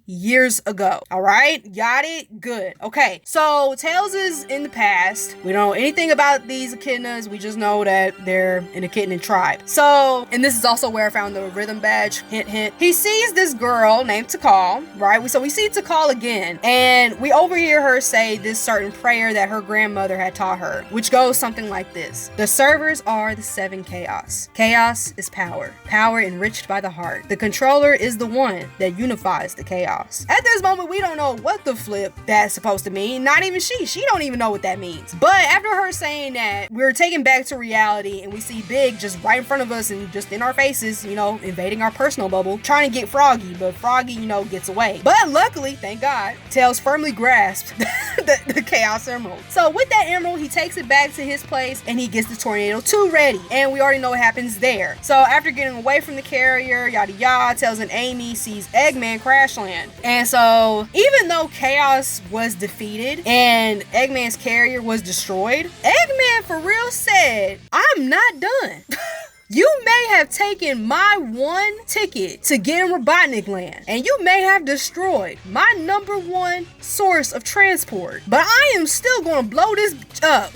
years ago. All right? Got it? Good. Okay. So, Tails is in the past. We don't know anything about these echidnas. We just know that they're an echidna tribe. So, and this is also where I found the rhythm badge. Hint, hint. He sees this girl named Tikal, right? So we see Tikal again, and we overhear her say this certain prayer that her grandmother had taught her, which goes something like this. The servers are the 7 chaos. Chaos is power. Power enriched by the heart. The controller is the one that unifies the chaos. At this moment, we don't know what the flip that's supposed to mean. Not even she. She don't even know what that means. But after her saying that, we're taken back to reality, and we see Big just right in front of us and just in our faces, you know, invading our personal bubble, trying to get Froggy, but Froggy, you know, gets away. But luckily, thank God, Tails firmly grasped the Chaos Emerald. So with that emerald, he takes it back to his place, and he gets the Tornado 2 ready. And we already know what happens there. So after getting away from the carrier, yada yada, Tails and Amy sees Eggman crash land. And so even though Chaos was defeated and Eggman's carrier was destroyed, Eggman for real said, I'm not done. You may have taken my one ticket to get in Robotnik Land, and you may have destroyed my #1 source of transport, but I am still gonna blow this up.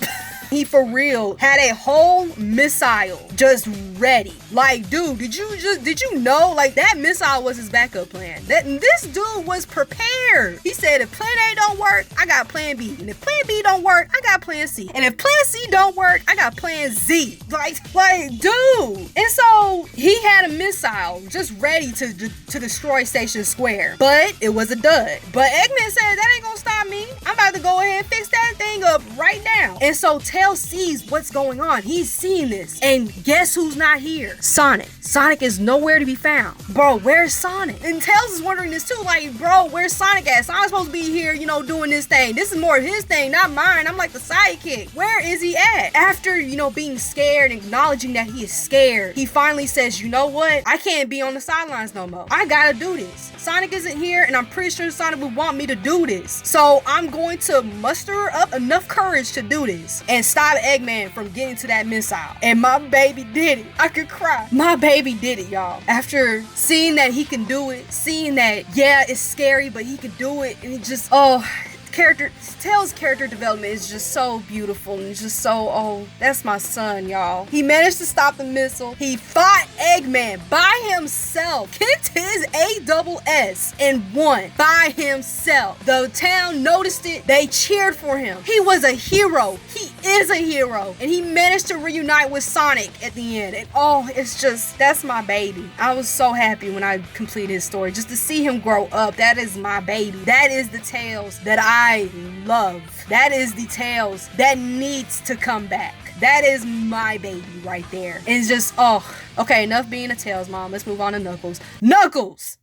He for real had a whole missile just ready. Like, dude, did you know, like, that missile was his backup plan? This dude was prepared. He said, if plan A don't work, I got plan B. And if plan B don't work, I got plan C. And if plan C don't work, I got plan Z. Like, dude. And so he had a missile just ready to destroy Station Square. But it was a dud. But Eggman said, that ain't gonna stop me. I'm about to go ahead and fix that thing up right now. And so Tails sees what's going on. He's seeing this. And guess who's not here? Sonic. Sonic is nowhere to be found. Bro, where's Sonic? And Tails is wondering this too. Like, bro, where's Sonic at? Sonic's supposed to be here, you know, doing this thing. This is more of his thing, not mine. I'm like the sidekick. Where is he at? After, you know, being scared and acknowledging that he is scared, he finally says, you know what? I can't be on the sidelines no more. I gotta do this. Sonic isn't here, and I'm pretty sure Sonic would want me to do this. So I'm going to muster up enough courage to do this and stop Eggman from getting to that missile. And my baby did it. I could cry. My baby baby did it, y'all. After seeing that he can do it, seeing that, yeah, it's scary, but he can do it, and it just, Tails' character development is just so beautiful and just so, that's my son, y'all. He managed to stop the missile. He fought Eggman by himself, kicked his ASS, and won by himself. The town noticed it. They cheered for him. He was a hero. He is a hero. And he managed to reunite with Sonic at the end. And it's just, that's my baby. I was so happy when I completed his story. Just to see him grow up. That is my baby. That is the Tails that I love. That is the Tails that needs to come back. That is my baby right there. And it's just, okay, enough being a Tails mom. Let's move on to Knuckles. Knuckles!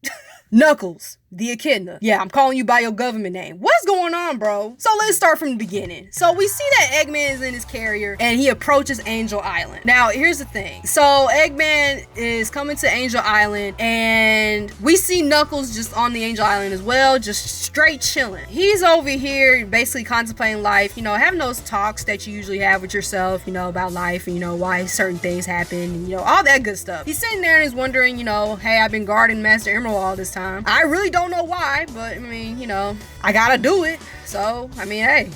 Knuckles, the echidna. Yeah, I'm calling you by your government name. What's going on, bro? So let's start from the beginning. So we see that Eggman is in his carrier and he approaches Angel Island. Now, here's the thing. So Eggman is coming to Angel Island and we see Knuckles just on the Angel Island as well, just straight chilling. He's over here basically contemplating life, having those talks that you usually have with yourself, about life and, why certain things happen, and, all that good stuff. He's sitting there and he's wondering, hey, I've been guarding Master Emerald all this time. I really don't know why, but I mean, I gotta do it. So, I mean, hey,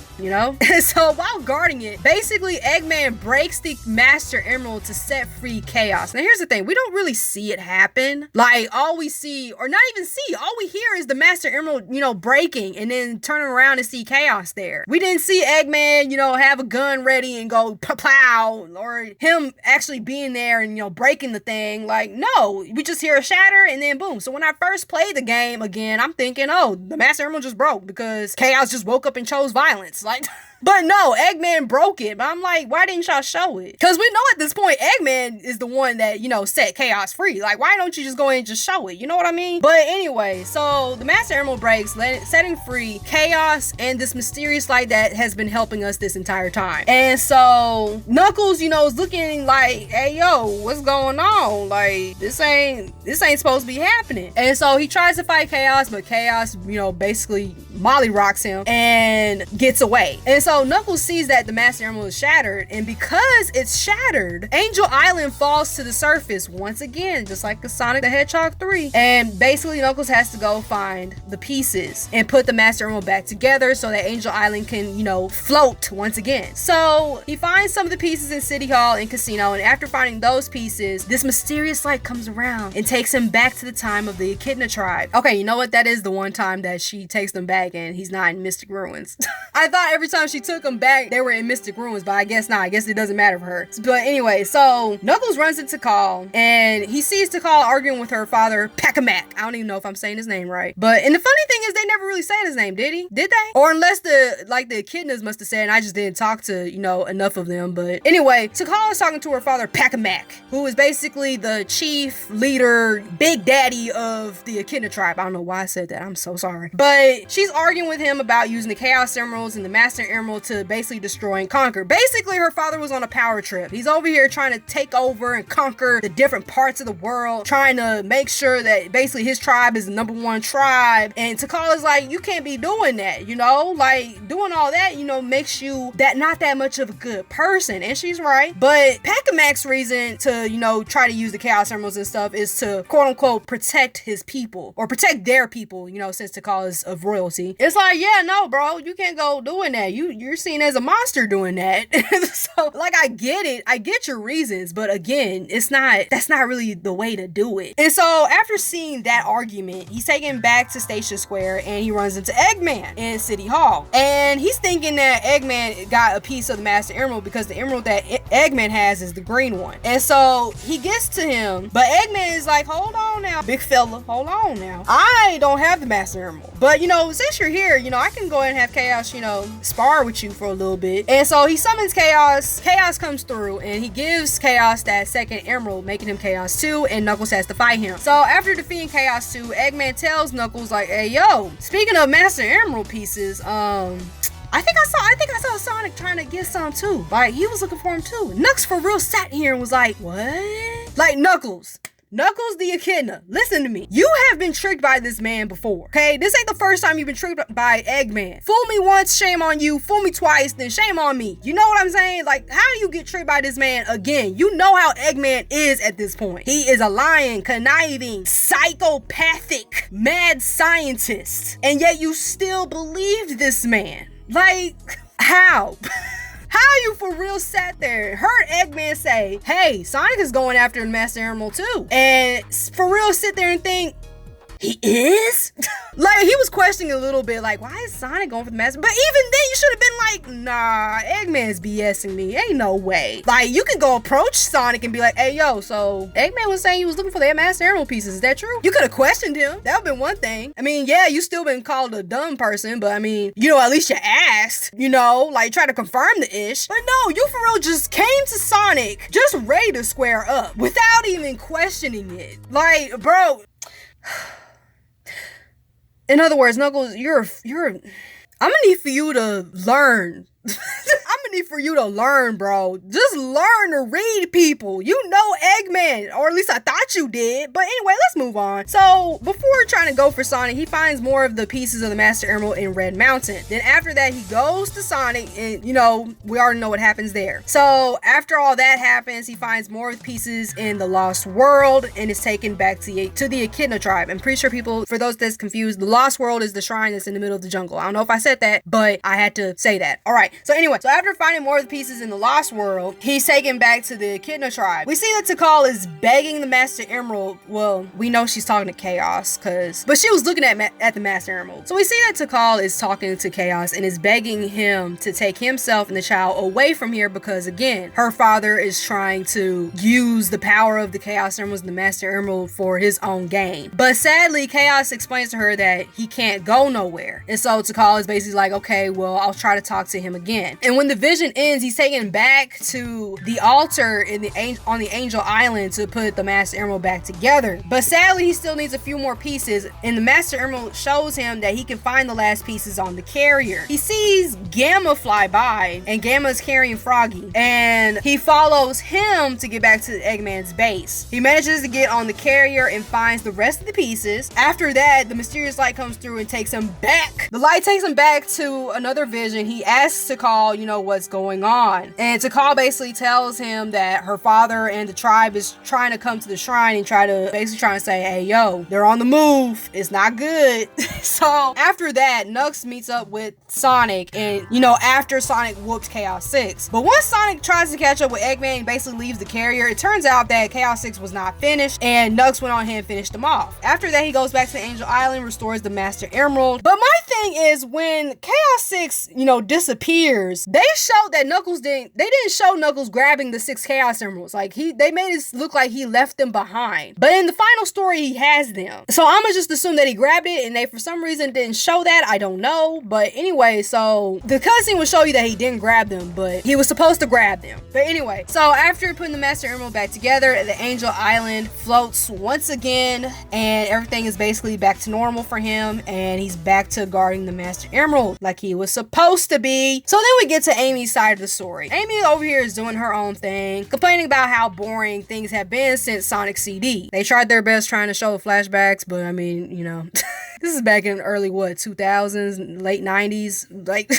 So while guarding it, basically Eggman breaks the Master Emerald to set free Chaos. Now here's the thing, we don't really see it happen. Like, all we see, or not even see, all we hear is the Master Emerald, breaking and then turning around and see Chaos there. We didn't see Eggman, have a gun ready and go plow, or him actually being there and, breaking the thing. Like, no, we just hear a shatter and then boom. So when I first played the game again, I'm thinking, the Master Emerald just broke because Chaos just woke up and chose violence. Like, but no, Eggman broke it. But I'm like, why didn't y'all show it? Because we know at this point, Eggman is the one that, set Chaos free. Like, why don't you just go ahead and just show it? You know what I mean? But anyway, so the Master Emerald breaks, setting free Chaos and this mysterious light that has been helping us this entire time. And so Knuckles, is looking like, hey, yo, what's going on? Like, this ain't supposed to be happening. And so he tries to fight Chaos, but Chaos, basically Molly rocks him and gets away. And so Knuckles sees that the Master Emerald is shattered, and because it's shattered, Angel Island falls to the surface once again, just like the Sonic the Hedgehog 3. And basically Knuckles has to go find the pieces and put the Master Emerald back together so that Angel Island can, float once again. So he finds some of the pieces in City Hall and Casino, and after finding those pieces, this mysterious light comes around and takes him back to the time of the Echidna tribe. Okay, you know what? That is the one time that she takes them back and he's not in Mystic Ruins. I thought every time she took them back, they were in Mystic Ruins, but I guess not. I guess it doesn't matter for her. But anyway, so Knuckles runs into Tikal and he sees Tikal arguing with her father, Pacamac. I don't even know if I'm saying his name right. And the funny thing is they never really said his name, did he? Did they? Or unless the echidnas must have said, and I just didn't talk to, enough of them. But anyway, Tikal is talking to her father, Pacamac, who is basically the chief leader, big daddy of the Echidna tribe. I don't know why I said that. I'm so sorry. But she's arguing with him about using the Chaos Emeralds and the Master Emerald to basically destroy and conquer. Basically, her father was on a power trip. He's over here trying to take over and conquer the different parts of the world, trying to make sure that basically his tribe is the number one tribe. And Tikal is like, you can't be doing that, like doing all that, makes you not that much of a good person. And she's right. But Pacamac's reason to, try to use the Chaos Emeralds and stuff is to quote unquote protect his people or protect their people, since Tikal is of royalty. It's like, yeah, no, bro, you can't go doing that. You're seen as a monster doing that. So like, I get it. I get your reasons, but again, that's not really the way to do it. And so after seeing that argument, he's taken back to Station Square and he runs into Eggman in City Hall. And he's thinking that Eggman got a piece of the Master Emerald because the emerald that Eggman has is the green one. And so he gets to him, but Eggman is like, hold on now, big fella, hold on now. I don't have the Master Emerald. But, since you're here, I can go ahead and have Chaos, spar with you for a little bit. And so he summons Chaos. Chaos comes through and he gives Chaos that second emerald, making him Chaos 2, and Knuckles has to fight him. So after defeating Chaos 2, Eggman tells Knuckles like, hey, yo, speaking of Master Emerald pieces, I think I saw Sonic trying to get some too. Like, he was looking for him too. Knucks for real sat here and was like, what? Like, Knuckles, Knuckles the Echidna, listen to me. You have been tricked by this man before, okay? This ain't the first time you've been tricked by Eggman. Fool me once, shame on you. Fool me twice, then shame on me. You know what I'm saying? Like, how do you get tricked by this man again? You know how Eggman is at this point. He is a lying, conniving, psychopathic, mad scientist. And yet you still believed this man. Like, how? How you for real sat there and heard Eggman say, hey, Sonic is going after the Master Emerald too. And for real sit there and think, he is? Like, he was questioning a little bit, like, why is Sonic going for the Master? But even then, you should have been like, nah, Eggman's BSing me. Ain't no way. Like, you could go approach Sonic and be like, hey, yo, so Eggman was saying he was looking for that Master Emerald pieces. Is that true? You could have questioned him. That would have been one thing. I mean, yeah, you still been called a dumb person, but I mean, you know, at least you asked, you know, like, try to confirm the ish. But no, you for real just came to Sonic just ready to square up without even questioning it. Like, bro. In other words, Knuckles, I'm gonna need for you to learn. I'm gonna need for you to learn, bro. Just learn to read people. You know Eggman, or at least I thought you did. But anyway, let's move on. So before trying to go for Sonic, he finds more of the pieces of the Master Emerald in Red Mountain. Then after that, he goes to Sonic, and you know, we already know what happens there. So after all that happens, he finds more of the pieces in the Lost World and is taken back to the Echidna tribe. I'm pretty sure people, for those that's confused, the Lost World is the shrine that's in the middle of the jungle. I don't know if I said that, but I had to say that. All right. So anyway, so after finding more of the pieces in the Lost World, he's taken back to the Echidna tribe. We see that Tikal is begging the Master Emerald. Well, we know she's talking to Chaos, but she was looking at the Master Emerald. So we see that Tikal is talking to Chaos and is begging him to take himself and the child away from here because, again, her father is trying to use the power of the Chaos Emeralds and the Master Emerald for his own gain. But sadly, Chaos explains to her that he can't go nowhere. And so Tikal is basically like, okay, well, I'll try to talk to him again. And when the vision ends, he's taken back to the altar on the Angel Island to put the Master Emerald back together. But sadly, he still needs a few more pieces, and the Master Emerald shows him that he can find the last pieces on the carrier. He sees Gamma fly by, and Gamma is carrying Froggy, and he follows him to get back to Eggman's base. He manages to get on the carrier and finds the rest of the pieces. After that, the mysterious light comes through and takes him back. The light takes him back to another vision. He asks Tikal, you know, what's going on. And Tikal basically tells him that her father and the tribe is trying to come to the shrine and trying to say, hey, yo, they're on the move. It's not good. So after that, Nux meets up with Sonic, and, you know, after Sonic whoops Chaos 6. But once Sonic tries to catch up with Eggman and basically leaves the carrier, it turns out that Chaos 6 was not finished, and Nux went on ahead and finished them off. After that, he goes back to Angel Island, restores the Master Emerald. But my thing is, when Chaos 6, you know, disappears, they showed that they didn't show Knuckles grabbing the 6 Chaos Emeralds. Like, they made it look like he left them behind. But in the final story, he has them. So I'ma just assume that he grabbed it, and they for some reason didn't show that. I don't know. But anyway, so the cutscene will show you that he didn't grab them, but he was supposed to grab them. But anyway, so after putting the Master Emerald back together, the Angel Island floats once again, and everything is basically back to normal for him, and he's back to guarding the Master Emerald like he was supposed to be. So then we get to Amy's side of the story. Amy over here is doing her own thing, complaining about how boring things have been since Sonic CD. They tried their best trying to show the flashbacks, but I mean, you know, this is back in early 2000s, late 90s. Like,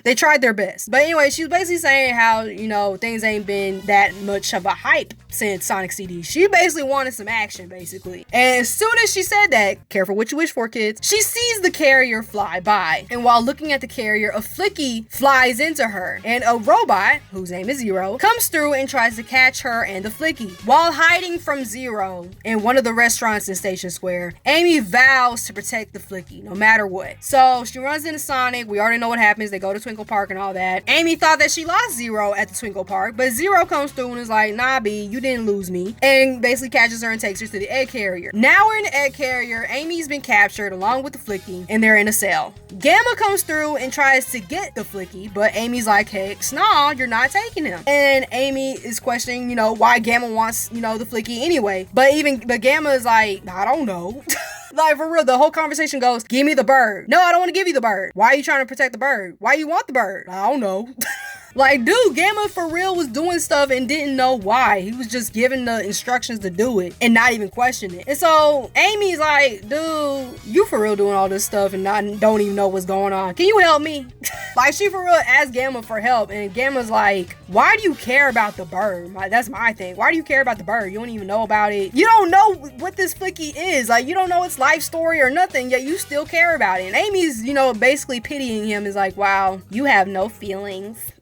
they tried their best. But anyway, she was basically saying how, you know, things ain't been that much of a hype since Sonic CD. She basically wanted some action, basically. And as soon as she said that, careful what you wish for, kids, she sees the carrier fly by. And while looking at the carrier, a Flicky flies into her. And a robot, whose name is Zero, comes through and tries to catch her and the Flicky. While hiding from Zero in one of the restaurants in Station Square, Amy vows to protect the Flicky, no matter what. So she runs into Sonic. We already know what happens. They go to Twinkle Park and all that. Amy thought that she lost Zero at the Twinkle Park, but Zero comes through and is like, nah, B, you didn't lose me. And basically catches her and takes her to the egg carrier. Now we're in the egg carrier. Amy's been captured along with the Flicky, and they're in a cell. Gamma comes through and tries to get the Flicky, but Amy's like, hey, nah, you're not taking him. And Amy is questioning, you know, why Gamma wants, you know, the Flicky anyway. But Gamma is like, I don't know. Like, for real, the whole conversation goes, give me the bird. No, I don't want to give you the bird. Why are you trying to protect the bird? Why you want the bird? I don't know. Like, dude, Gamma for real was doing stuff and didn't know why. He was just given the instructions to do it and not even question it. And so Amy's like, dude, you for real doing all this stuff and don't even know what's going on. Can you help me? Like, she for real asked Gamma for help, and Gamma's like, why do you care about the bird? That's my thing. Why do you care about the bird? You don't even know about it. You don't know what this flicky is. Like, you don't know its life story or nothing, yet you still care about it. And Amy's, basically pitying him, is like, wow, you have no feelings.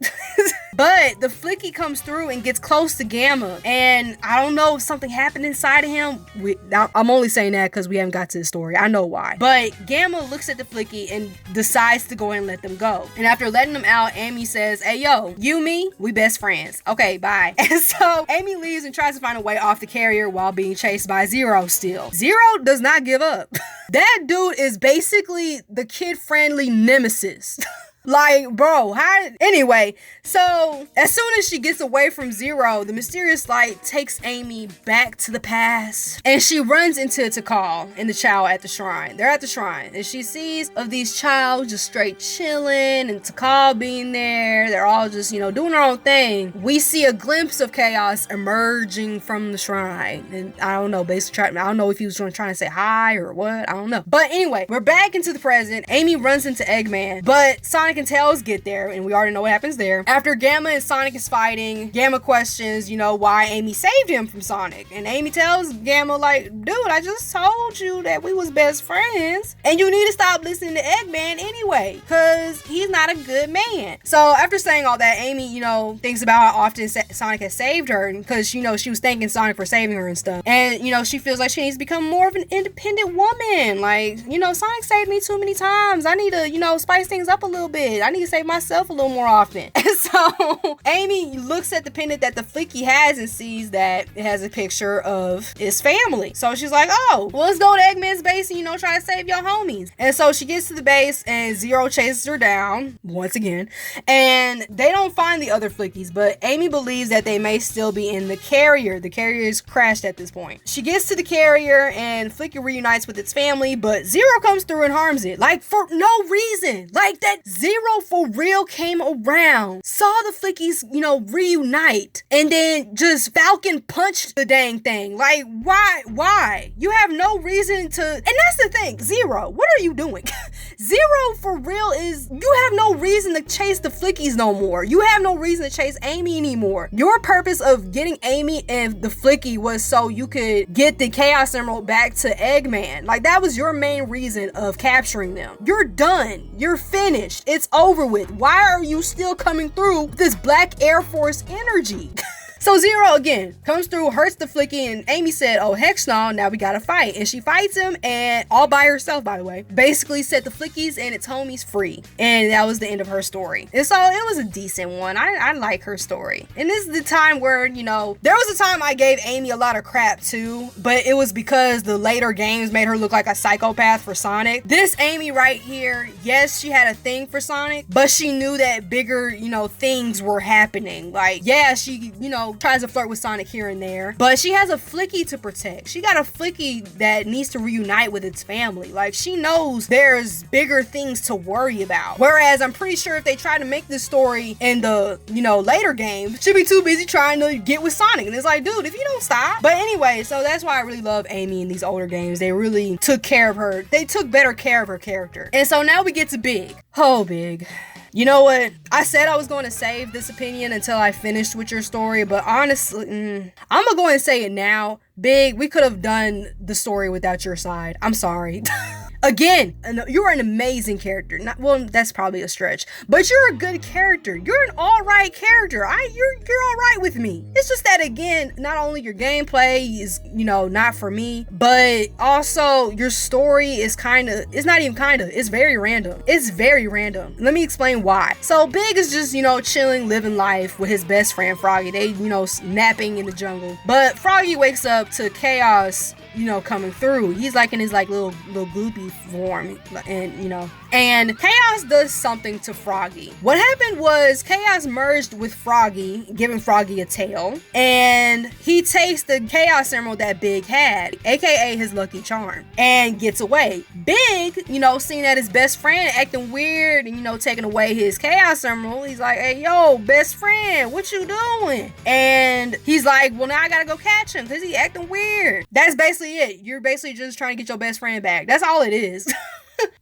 But the flicky comes through and gets close to Gamma, and I don't know if something happened inside of him. I'm only saying that because we haven't got to the story. I know why. But Gamma looks at the flicky and decides to go ahead and let them go. And after letting them out, Amy says, hey, yo, you, me, we best friends. Okay, bye. And so Amy leaves and tries to find a way off the carrier while being chased by Zero still. Zero does not give up. That dude is basically the kid-friendly nemesis. Like, bro, anyway, so as soon as she gets away from Zero, the mysterious light takes Amy back to the past, and she runs into Takal and the child at the shrine. They're at the shrine, and she sees of these child just straight chilling, and Takal being there. They're all just, doing their own thing. We see a glimpse of chaos emerging from the shrine, and I don't know, basically, I don't know if he was trying to say hi or what, I don't know. But anyway, we're back into the present. Amy runs into Eggman, but Sonic and Tails get there, and we already know what happens there. After Gamma and Sonic is fighting, Gamma questions, why Amy saved him from Sonic. And Amy tells Gamma, like, dude, I just told you that we was best friends, and you need to stop listening to Eggman anyway, because he's not a good man. So after saying all that, Amy, thinks about how often Sonic has saved her, because, she was thanking Sonic for saving her and stuff. And, she feels like she needs to become more of an independent woman. Like, Sonic saved me too many times. I need to, spice things up a little bit. I need to save myself a little more often. And so Amy looks at the pendant that the flicky has and sees that it has a picture of his family. So she's like, oh, well, let's go to Eggman's base and, try to save your homies. And so she gets to the base and Zero chases her down once again. And they don't find the other flickies, but Amy believes that they may still be in the carrier. The carrier is crashed at this point. She gets to the carrier and Flicky reunites with its family, but Zero comes through and harms it. Like, for no reason. Like, that Zero for real came around, saw the flickies, reunite, and then just Falcon punched the dang thing. Like, why? You have no reason to, and that's the thing, Zero, what are you doing? Zero for real you have no reason to chase the flickies no more. You have no reason to chase Amy anymore. Your purpose of getting Amy and the flicky was so you could get the Chaos Emerald back to Eggman. Like, that was your main reason of capturing them. You're done. You're finished. It's over with. Why are you still coming through with this Black Air Force energy? So Zero again comes through, hurts the flicky, and Amy said, oh, heck no, now we gotta fight. And she fights him, and all by herself, by the way, basically set the flickies and its homies free. And that was the end of her story. And so it was a decent one. I like her story. And this is the time where, there was a time I gave Amy a lot of crap too, but it was because the later games made her look like a psychopath for Sonic. This Amy right here, yes, she had a thing for Sonic, but she knew that bigger, things were happening. Like, yeah, she, tries to flirt with Sonic here and there, but she has a flicky to protect. She got a flicky that needs to reunite with its family. Like, she knows there's bigger things to worry about. Whereas I'm pretty sure if they try to make this story in the, later games, she'd be too busy trying to get with Sonic. And it's like, dude, if you don't stop. But anyway, so that's why I really love Amy in these older games. They really took care of her. They took better care of her character. And so now we get to Big. Oh, Big. You know what? I said I was going to save this opinion until I finished with your story, but honestly, I'm going to go and say it now. Big, we could have done the story without your side. I'm sorry. Again, you're an amazing character. Well, that's probably a stretch, but you're a good character. You're an all right character. You're all right with me. It's just that, again, not only your gameplay is, not for me, but also your story is it's not even it's very random. It's very random. Let me explain why. So Big is just, chilling, living life with his best friend Froggy. They, napping in the jungle. But Froggy wakes up to chaos coming through. He's like in his like little gloopy form, and Chaos does something to Froggy. What happened was Chaos merged with Froggy, giving Froggy a tail, and he takes the Chaos Emerald that Big had, aka his lucky charm, and gets away. Big, seeing that his best friend acting weird and taking away his Chaos Emerald, he's like, hey yo, best friend, what you doing? And he's like, well, now I gotta go catch him because he acting weird. That's basically it. You're basically just trying to get your best friend back. That's all it is.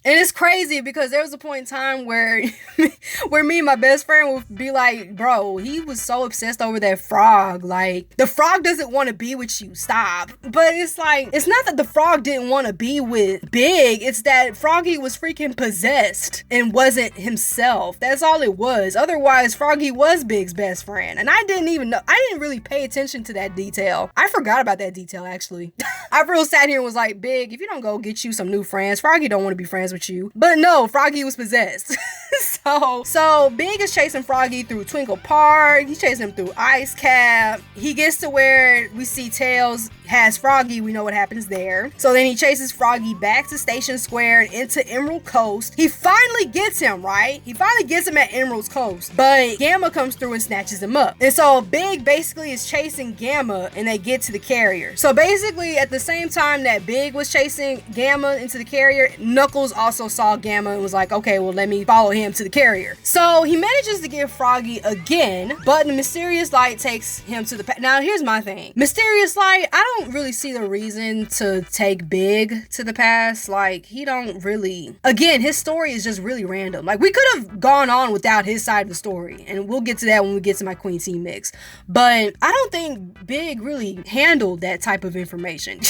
And it's crazy because there was a point in time where me and my best friend would be like, bro, he was so obsessed over that frog. Like, the frog doesn't want to be with you. Stop. But it's like, it's not that the frog didn't want to be with Big. It's that Froggy was freaking possessed and wasn't himself. That's all it was. Otherwise, Froggy was Big's best friend. And I didn't even know. I didn't really pay attention to that detail. I forgot about that detail, actually. I real sat here and was like, Big, if you don't go get you some new friends, Froggy don't want to be friends with you. But no, Froggy was possessed. so Big is chasing Froggy through Twinkle Park. He's chasing him through Ice Cap. He gets to where we see Tails has Froggy. We know what happens there. So then he chases Froggy back to Station Square and into Emerald Coast. He finally gets him, right? He finally gets him at Emerald Coast. But Gamma comes through and snatches him up. And so Big basically is chasing Gamma and they get to the carrier. So basically at the same time that Big was chasing Gamma into the carrier, Knuckles also saw Gamma and was like, okay, well, let me follow him to the carrier. So he manages to get Froggy again, but the Mysterious Light takes him to the Now here's my thing. Mysterious Light, I don't really see the reason to take Big to the past. Like, he don't really, again, his story is just really random. Like, we could have gone on without his side of the story, and we'll get to that when we get to my Queen Team mix. But I don't think Big really handled that type of information.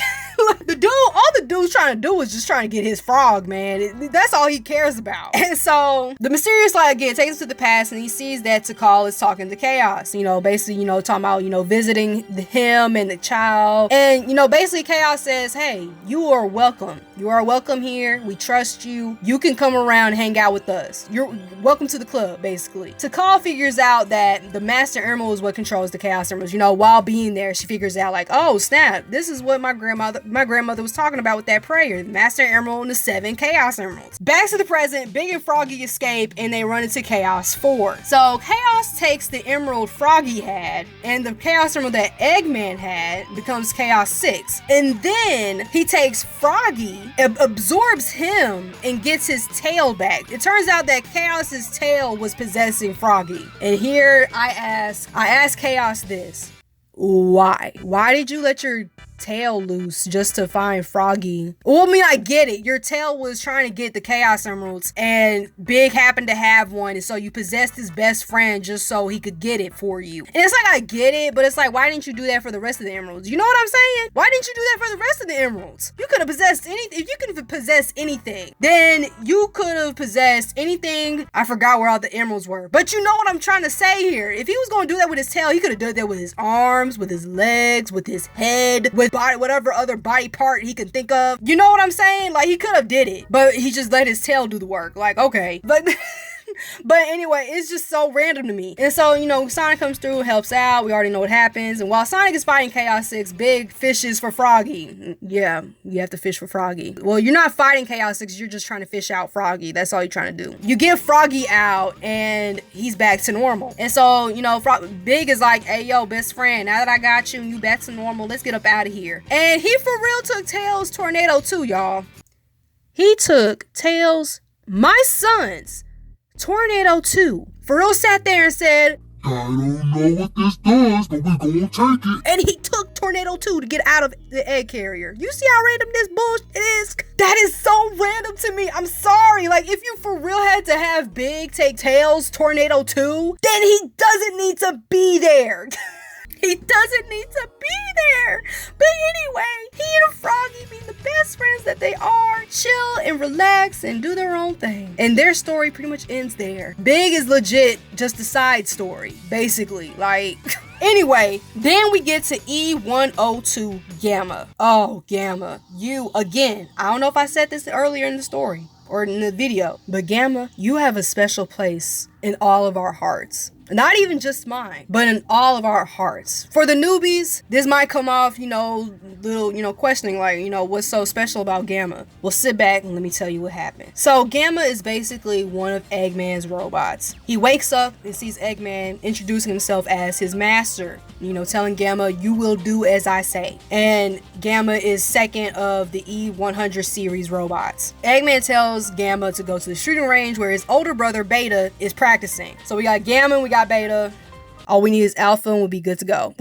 All the dude's trying to do is just trying to get his frog, man. That's all he cares about. And so the Mysterious Light again takes us to the past, and he sees that Tikal is talking to Chaos, basically, talking about, visiting him and the child. And, basically Chaos says, hey, you are welcome. You are welcome here. We trust you. You can come around and hang out with us. You're welcome to the club, basically. Tikal figures out that the Master Emerald is what controls the Chaos Emeralds. While being there, she figures out like, oh, snap, this is what my grandmother was talking about with that prayer. The Master Emerald and the 7 Chaos Emeralds. Back to the present, Big and Froggy escape and they run into Chaos 4. So Chaos takes the emerald Froggy had and the Chaos Emerald that Eggman had becomes Chaos 6. And then he takes Froggy, absorbs him, and gets his tail back. It turns out that Chaos's tail was possessing Froggy. And here I ask Chaos this. Why? Why did you let your tail loose just to find Froggy? Well, I mean, I get it. Your tail was trying to get the Chaos Emeralds and Big happened to have one, and so you possessed his best friend just so he could get it for you. And it's like, I get it, but it's like, why didn't you do that for the rest of the emeralds? You know what I'm saying? Why didn't you do that for the rest of the emeralds? You could have possessed anything. If you could have possessed anything, then you could have possessed anything. I forgot where all the emeralds were, but you know what I'm trying to say here. If he was going to do that with his tail, he could have done that with his arms, with his legs, with his head, with body, whatever other body part he can think of. You know what I'm saying? Like, he could have did it, but he just let his tail do the work. Like, okay, but but anyway, it's just so random to me. And so, Sonic comes through, helps out. We already know what happens. And while Sonic is fighting Chaos 6, Big fishes for Froggy. Yeah, you have to fish for Froggy. Well, you're not fighting Chaos 6, you're just trying to fish out Froggy. That's all you're trying to do. You get Froggy out and he's back to normal. And so, Big is like, hey, yo, best friend, now that I got you and you back to normal, let's get up out of here. And he for real took Tails' Tornado too, y'all. He took Tails, my son's Tornado 2. For real sat there and said, I don't know what this does, but we're gonna take it. And he took Tornado 2 to get out of the egg carrier. You see how random this bullshit is? That is so random to me. I'm sorry. Like, if you for real had to have Big take Tails Tornado 2, then he doesn't need to be there. He doesn't need to be there. But anyway, he and Froggy being the best friends that they are, chill and relax and do their own thing. And their story pretty much ends there. Big is legit just a side story, basically. Like, anyway, then we get to E102 Gamma. Oh, Gamma, you, again, I don't know if I said this earlier in the story or in the video, but Gamma, you have a special place in all of our hearts. Not even just mine, but in all of our hearts. For the newbies, this might come off, little, questioning, like, what's so special about Gamma? Well, sit back and let me tell you what happened. So Gamma is basically one of Eggman's robots. He wakes up and sees Eggman introducing himself as his master, telling Gamma, you will do as I say. And Gamma is second of the E100 series robots. Eggman tells Gamma to go to the shooting range where his older brother Beta is practicing. So we got Gamma and we got Beta. All we need is Alpha and we'll be good to go.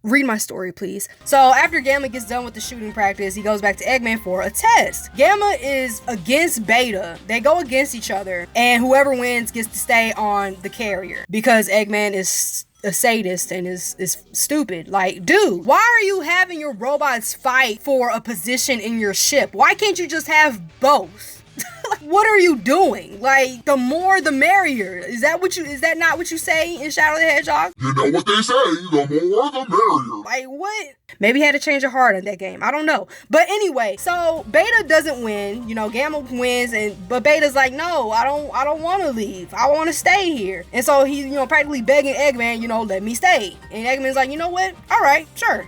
Read my story, please. So after Gamma gets done with the shooting practice, he goes back to Eggman for a test. Gamma is against Beta. They go against each other, and whoever wins gets to stay on the carrier because Eggman is a sadist and is stupid. Like, dude, why are you having your robots fight for a position in your ship? Why can't you just have both? Like, what are you doing? Like, the more the merrier. Is that not what you say in Shadow the Hedgehog? You know what they say, the more the merrier. Like, what? Maybe he had to change a heart in that game. I don't know. But anyway, so Beta doesn't win. Gamma wins, but Beta's like, no, I don't want to leave. I want to stay here. And so he's, practically begging Eggman, let me stay. And Eggman's like, you know what? All right, sure.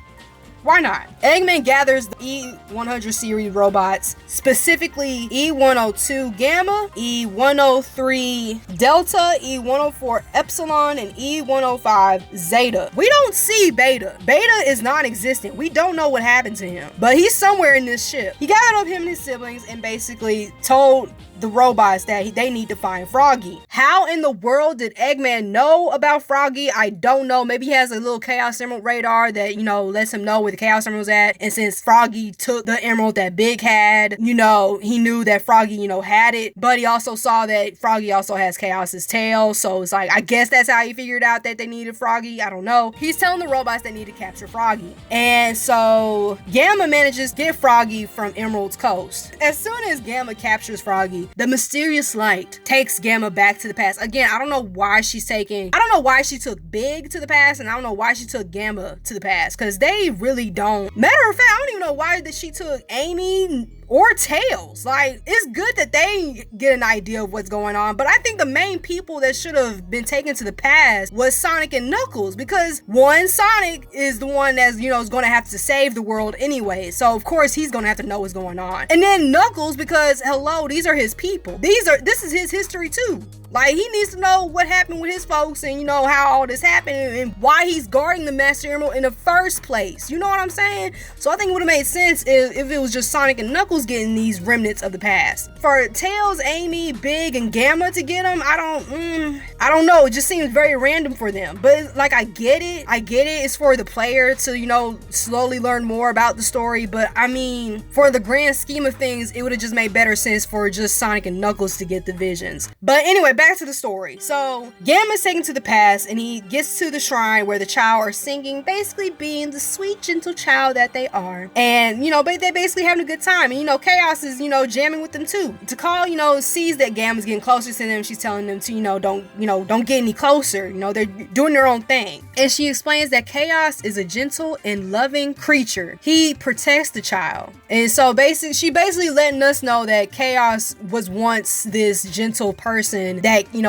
Why not? Eggman gathers the E100 series robots, specifically E102 Gamma, E103 Delta, E104 Epsilon, and E105 Zeta. We don't see Beta. Beta is non-existent. We don't know what happened to him, but he's somewhere in this ship. He gathered up him and his siblings and basically told the robots that they need to find Froggy. How in the world did Eggman know about Froggy? I don't know. Maybe he has a little Chaos Emerald radar that, lets him know where the Chaos Emerald's at. And since Froggy took the emerald that Big had, he knew that Froggy, had it. But he also saw that Froggy also has Chaos's tail. So it's like, I guess that's how he figured out that they needed Froggy. I don't know. He's telling the robots they need to capture Froggy. And so Gamma manages to get Froggy from Emerald's coast. As soon as Gamma captures Froggy, the mysterious light takes Gamma back to the past. Again, I don't know why she took Big to the past, and I don't know why she took Gamma to the past, because they really don't. Matter of fact, I don't even know why that she took Amy or Tails. Like, it's good that they get an idea of what's going on, but I think the main people that should have been taken to the past was Sonic and Knuckles, because one, Sonic is the one that's, is going to have to save the world anyway, so of course he's going to have to know what's going on. And then Knuckles, because hello, these are his people. This is his history too. Like, he needs to know what happened with his folks and, how all this happened and why he's guarding the Master Emerald in the first place. You know what I'm saying? So I think it would have made sense if it was just Sonic and Knuckles getting these remnants of the past. For Tails, Amy, Big, and Gamma to get them, I don't know. It just seems very random for them. But, like, I get it. It's for the player to, slowly learn more about the story. But, I mean, for the grand scheme of things, it would have just made better sense for just Sonic and Knuckles to get the visions. But anyway, back to the story. So Gamma's taken to the past and he gets to the shrine where the child are singing, basically being the sweet, gentle child that they are. And, they basically having a good time. And, Chaos is, jamming with them too. Tikal, sees that Gamma's getting closer to them. She's telling them to, don't get any closer. They're doing their own thing. And she explains that Chaos is a gentle and loving creature. He protects the child. And so she basically letting us know that Chaos was once this gentle person that,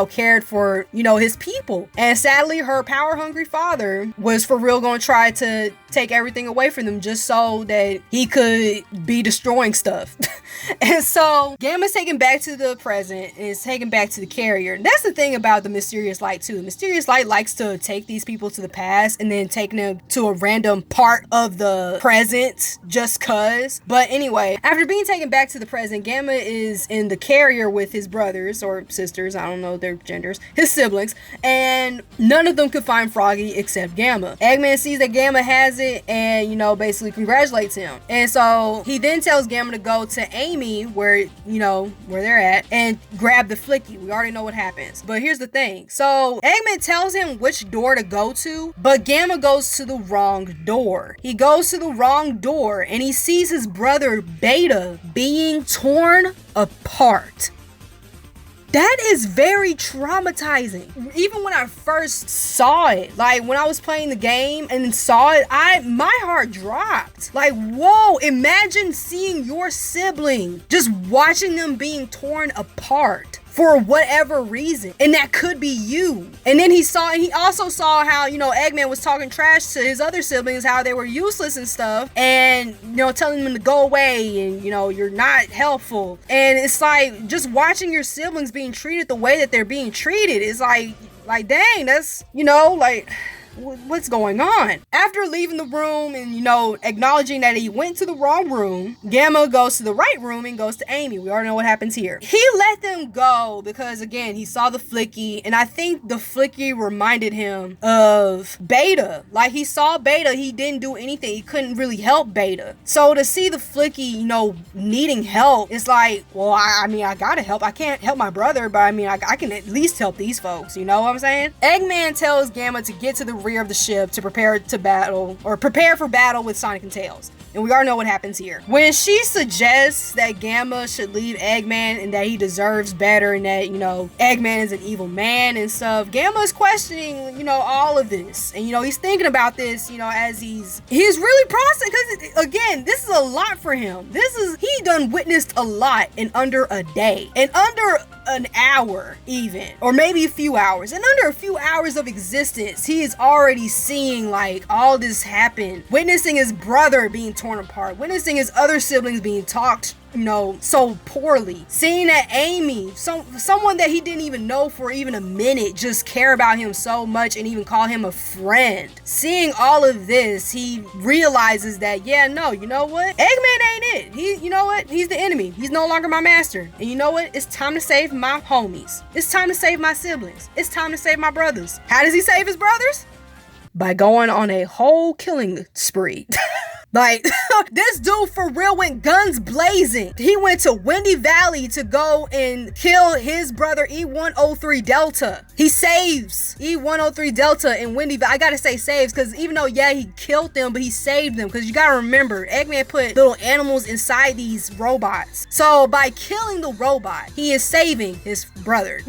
cared for, his people. And sadly, her power-hungry father was for real going to try to take everything away from them just so that he could be destroying stuff. And so Gamma's taken back to the present and is taken back to the carrier. That's the thing about the Mysterious Light too. The Mysterious Light likes to take these people to the past and then take them to a random part of the present just cuz. But anyway, after being taken back to the present, Gamma is in the carrier with his brothers or sisters, I don't know their genders, his siblings, and none of them could find Froggy except Gamma. Eggman sees that Gamma has it and, basically congratulates him. And so he then tells Gamma to go to Amy where they're at and grab the Flicky. We already know what happens. But here's the thing. So Eggman tells him which door to go to, but Gamma goes to the wrong door. He goes to the wrong door and he sees his brother Beta being torn apart. That is very traumatizing. Even when I first saw it, like when I was playing the game and saw it, my heart dropped. Like, whoa, imagine seeing your sibling, just watching them being torn apart. for whatever reason, and that could be you. And then he also saw how, you know, Eggman was talking trash to his other siblings, how they were useless and stuff, and, you know, telling them to go away and, you know, you're not helpful. And it's like, just watching your siblings being treated the way that they're being treated is like dang, that's, you know, like, what's going on? After leaving the room and, you know, acknowledging that he went to the wrong room, Gamma goes to the right room and goes to Amy. We already know what happens here. He let them go because, again, he saw the Flicky, and I think the Flicky reminded him of Beta. Like, he saw Beta, he didn't do anything. He couldn't really help Beta. So to see the Flicky, you know, needing help, it's like, well, I mean, I gotta help. I can't help my brother, but I mean, I can at least help these folks. You know what I'm saying? Eggman tells Gamma to get to the rear of the ship to prepare for battle with Sonic and Tails. And we already know what happens here. When she suggests that Gamma should leave Eggman and that he deserves better and that, you know, Eggman is an evil man and stuff, Gamma is questioning, you know, all of this. And, you know, he's thinking about this, you know, as he's really processing, because, again, this is a lot for him. He done witnessed a lot in under a day. And under an hour even, or maybe a few hours. And under a few hours of existence, he is already seeing, like, all this happen. Witnessing his brother being torn apart, witnessing his other siblings being talked, you know, so poorly, seeing that Amy, someone that he didn't even know for even a minute, just care about him so much and even call him a friend. Seeing all of this, he realizes that, yeah, no, you know what? Eggman ain't it. You know what? He's the enemy. He's no longer my master. And you know what? It's time to save my homies. It's time to save my siblings. It's time to save my brothers. How does he save his brothers? By going on a whole killing spree. Like, this dude for real went guns blazing. He went to Windy Valley to go and kill his brother E103 Delta. He saves E103 Delta in Windy Valley. I gotta say saves, because even though, yeah, he killed them, but he saved them. Because you gotta remember, Eggman put little animals inside these robots. So by killing the robot, he is saving his brother.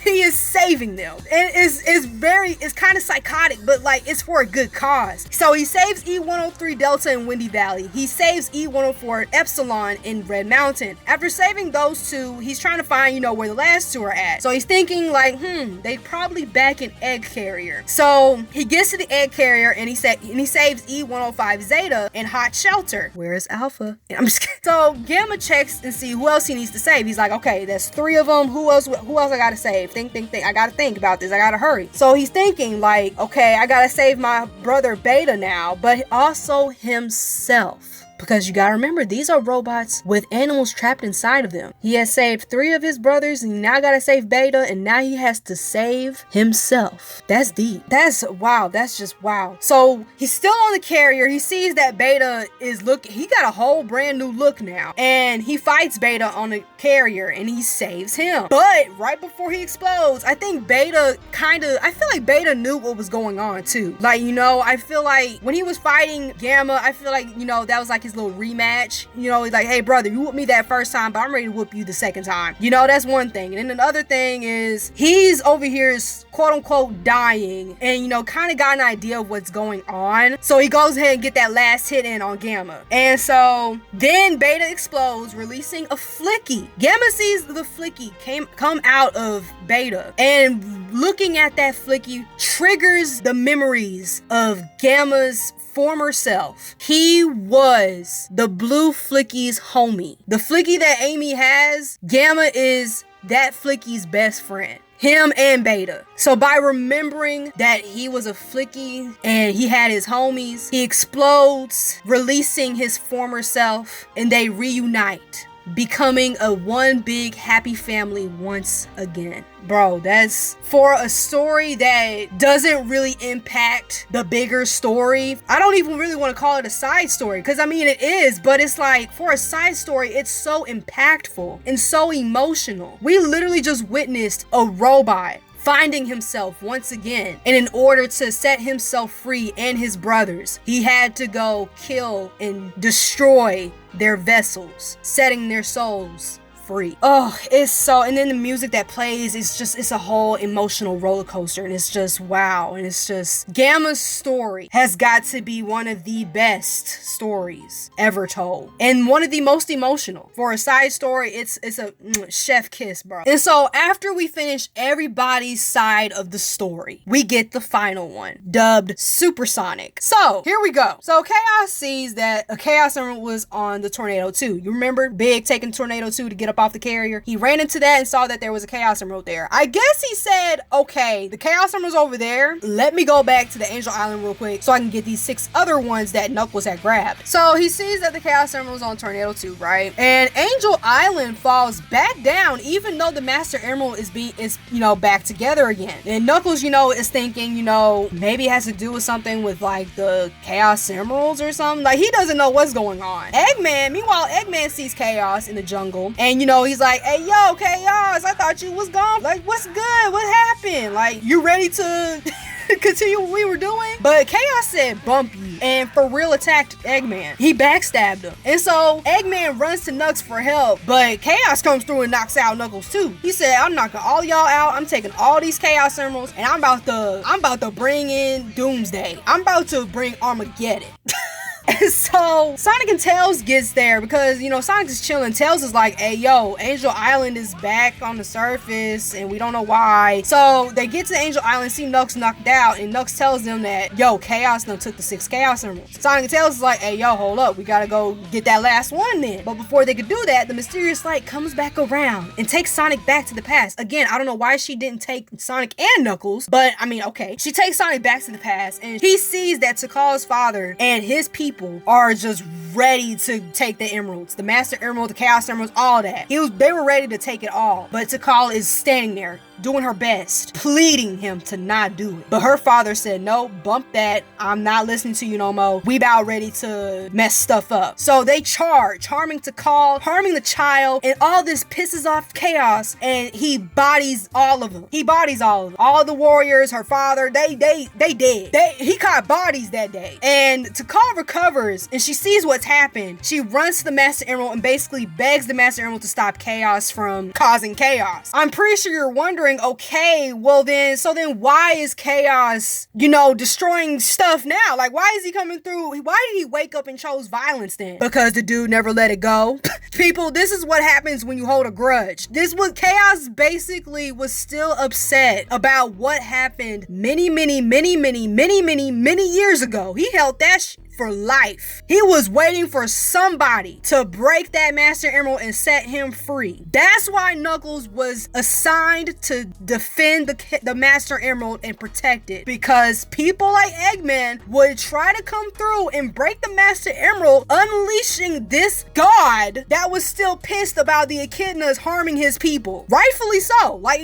He is saving them. And it's kind of psychotic, but like, it's for a good cause. So he saves E103 Delta in Windy Valley. He saves E104 Epsilon in Red Mountain. After saving those two, he's trying to find, you know, where the last two are at. So he's thinking like, they probably back an egg carrier. So he gets to the egg carrier and he saves E105 Zeta in Hot Shelter. Where is Alpha? I'm just kidding. So Gamma checks and see who else he needs to save. He's like, okay, that's 3 of them. Who else I gotta save? Think. I gotta think about this. I gotta hurry. So he's thinking like, okay, I gotta save my brother Beta now, but also himself. Because you gotta remember, these are robots with animals trapped inside of them. He has saved 3 of his brothers, and now gotta save Beta, and now he has to save himself. That's deep. That's wow. That's just wow. So he's still on the carrier. He sees that Beta is he got a whole brand new look now. And he fights Beta on the carrier, and he saves him. But right before he explodes, I think Beta I feel like Beta knew what was going on too. Like, you know, I feel like when he was fighting Gamma, I feel like, you know, that was like his little rematch. You know, he's like, hey brother, you whooped me that first time, but I'm ready to whoop you the second time. You know, that's one thing. And then another thing is he's over here quote unquote dying, and, you know, kind of got an idea of what's going on. So he goes ahead and get that last hit in on Gamma. And so then Beta explodes, releasing a Flicky. Gamma sees the Flicky come out of Beta, and looking at that Flicky triggers the memories of Gamma's former self. He was the blue Flicky's homie. The Flicky that Amy has, Gamma is that Flicky's best friend. Him and Beta. So by remembering that he was a Flicky and he had his homies, he explodes, releasing his former self, and they reunite, becoming a one big happy family once again. Bro, that's for a story that doesn't really impact the bigger story. I don't even really want to call it a side story, because I mean it is, but it's like, for a side story, it's so impactful and so emotional. We literally just witnessed a robot finding himself once again, and in order to set himself free and his brothers, he had to go kill and destroy their vessels, setting their souls free. Oh, it's so, and then the music that plays is just, it's a whole emotional roller coaster, and it's just wow. And it's just, Gamma's story has got to be one of the best stories ever told, and one of the most emotional. For a side story, it's a chef kiss, bro. And so after we finish everybody's side of the story, we get the final one, dubbed Supersonic. So here we go. So Chaos sees that a Chaos Emerald was on the Tornado 2. You remember Big taking Tornado 2 to get up off the carrier? He ran into that and saw that there was a Chaos Emerald there. I guess he said, okay, the Chaos Emerald's over there. Let me go back to the Angel Island real quick so I can get these 6 other ones that Knuckles had grabbed. So he sees that the Chaos Emerald's on Tornado 2, right? And Angel Island falls back down even though the Master Emerald is back together again. And Knuckles, is thinking, maybe it has to do with something with like the Chaos Emeralds or something. Like, he doesn't know what's going on. Meanwhile, Eggman sees Chaos in the jungle, and he's like, hey, yo, Chaos, I thought you was gone. Like, what's good? What happened? Like, you ready to continue what we were doing? But Chaos said bump you, and for real attacked Eggman. He backstabbed him. And so Eggman runs to Knucks for help, but Chaos comes through and knocks out Knuckles too. He said, I'm knocking all y'all out. I'm taking all these Chaos Emeralds, and I'm about to bring in Doomsday. I'm about to bring Armageddon. And so Sonic and Tails gets there because, Sonic is chilling. Tails is like, hey, yo, Angel Island is back on the surface and we don't know why. So they get to Angel Island, see Knucks knocked out, and Knucks tells them that, yo, Chaos done took the 6 Chaos Emeralds. Sonic and Tails is like, hey, yo, hold up. We gotta go get that last one then. But before they could do that, the mysterious light comes back around and takes Sonic back to the past. Again, I don't know why she didn't take Sonic and Knuckles, but I mean, okay. She takes Sonic back to the past, and he sees that Tikal's father and his people are just ready to take the emeralds, the Master Emerald, the Chaos Emeralds, all that. They were ready to take it all, but Tikal is standing there doing her best, pleading him to not do it. But her father said, no, bump that. I'm not listening to you no more. We about ready to mess stuff up. So they charge, harming Tikal, harming the child, and all this pisses off Chaos, and he bodies all of them. All the warriors, her father, they dead. He caught bodies that day. And Tikal recovers, and she sees what's happened. She runs to the Master Emerald and basically begs the Master Emerald to stop Chaos from causing chaos. I'm pretty sure you're wondering, okay, well then why is Chaos, destroying stuff now? Like, why is he coming through? Why did he wake up and chose violence then? Because the dude never let it go. People, this is what happens when you hold a grudge. Chaos basically was still upset about what happened many years ago. He held that for life. He was waiting for somebody to break that Master Emerald and set him free. That's why Knuckles was assigned to defend the Master Emerald and protect it, because people like Eggman would try to come through and break the Master Emerald, unleashing this god that was still pissed about the Echidnas harming his people. Rightfully so. Like,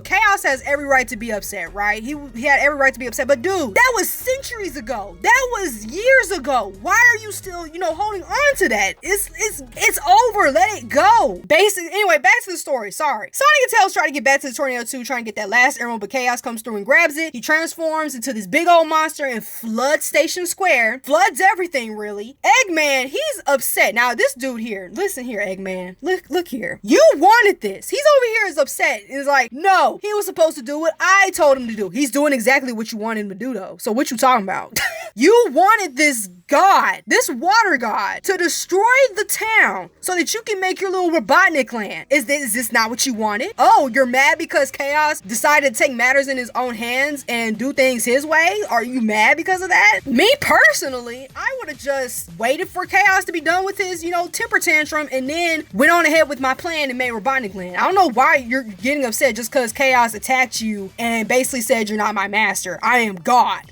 Chaos has every right to be upset, right? He had every right to be upset, but dude, that was centuries ago. That was years ago. Why are you still, holding on to that? It's over. Let it go. Anyway, back to the story. Sorry. Sonic and Tails try to get back to the Tornado 2, trying to get that last emerald, but Chaos comes through and grabs it. He transforms into this big old monster and floods Station Square. Floods everything, really. Eggman, he's upset. Now, this dude here, listen here, Eggman. Look here. You wanted this. He's over here is upset. He's like, no, he was supposed to do what I told him to do. He's doing exactly what you wanted him to do, though. So what you talking about? You wanted this god, this water god, to destroy the town so that you can make your little Robotnik land. Is this not what you wanted? Oh, you're mad because Chaos decided to take matters in his own hands and do things his way? Are you mad because of that? Me personally, I would have just waited for Chaos to be done with his, temper tantrum, and then went on ahead with my plan and made Robotnik land. I don't know why you're getting upset just because Chaos attacked you and basically said you're not my master. I am God.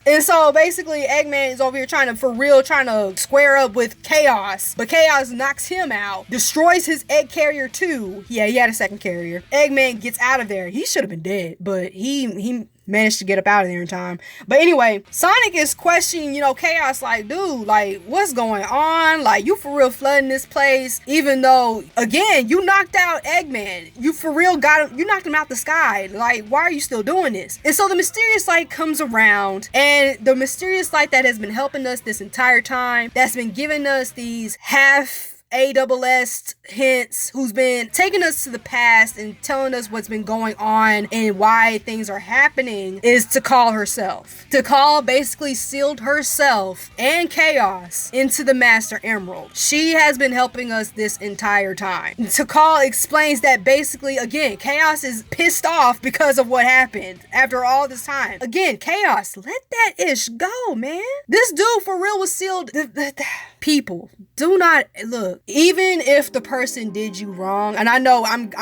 And so basically Eggman is over here trying to square up with Chaos, but Chaos knocks him out, destroys his egg carrier too. Yeah, he had a second carrier. Eggman gets out of there. He should have been dead, but he managed to get up out of there in time. But anyway, Sonic is questioning, Chaos, like, dude, like, what's going on? Like, you for real flooding this place, even though, again, you knocked out Eggman. You for real you knocked him out the sky. Like, why are you still doing this? And so the mysterious light comes around, and the mysterious light that has been helping us this entire time, that's been giving us these half ASS hints, who's been taking us to the past and telling us what's been going on and why things are happening, is Tikal herself. Tikal basically sealed herself and Chaos into the Master Emerald. She has been helping us this entire time. Tikal explains that basically, again, Chaos is pissed off because of what happened after all this time. Again, Chaos, let that ish go, man. This dude for real was sealed. People, do not look. Even if the person did you wrong, and I know I'm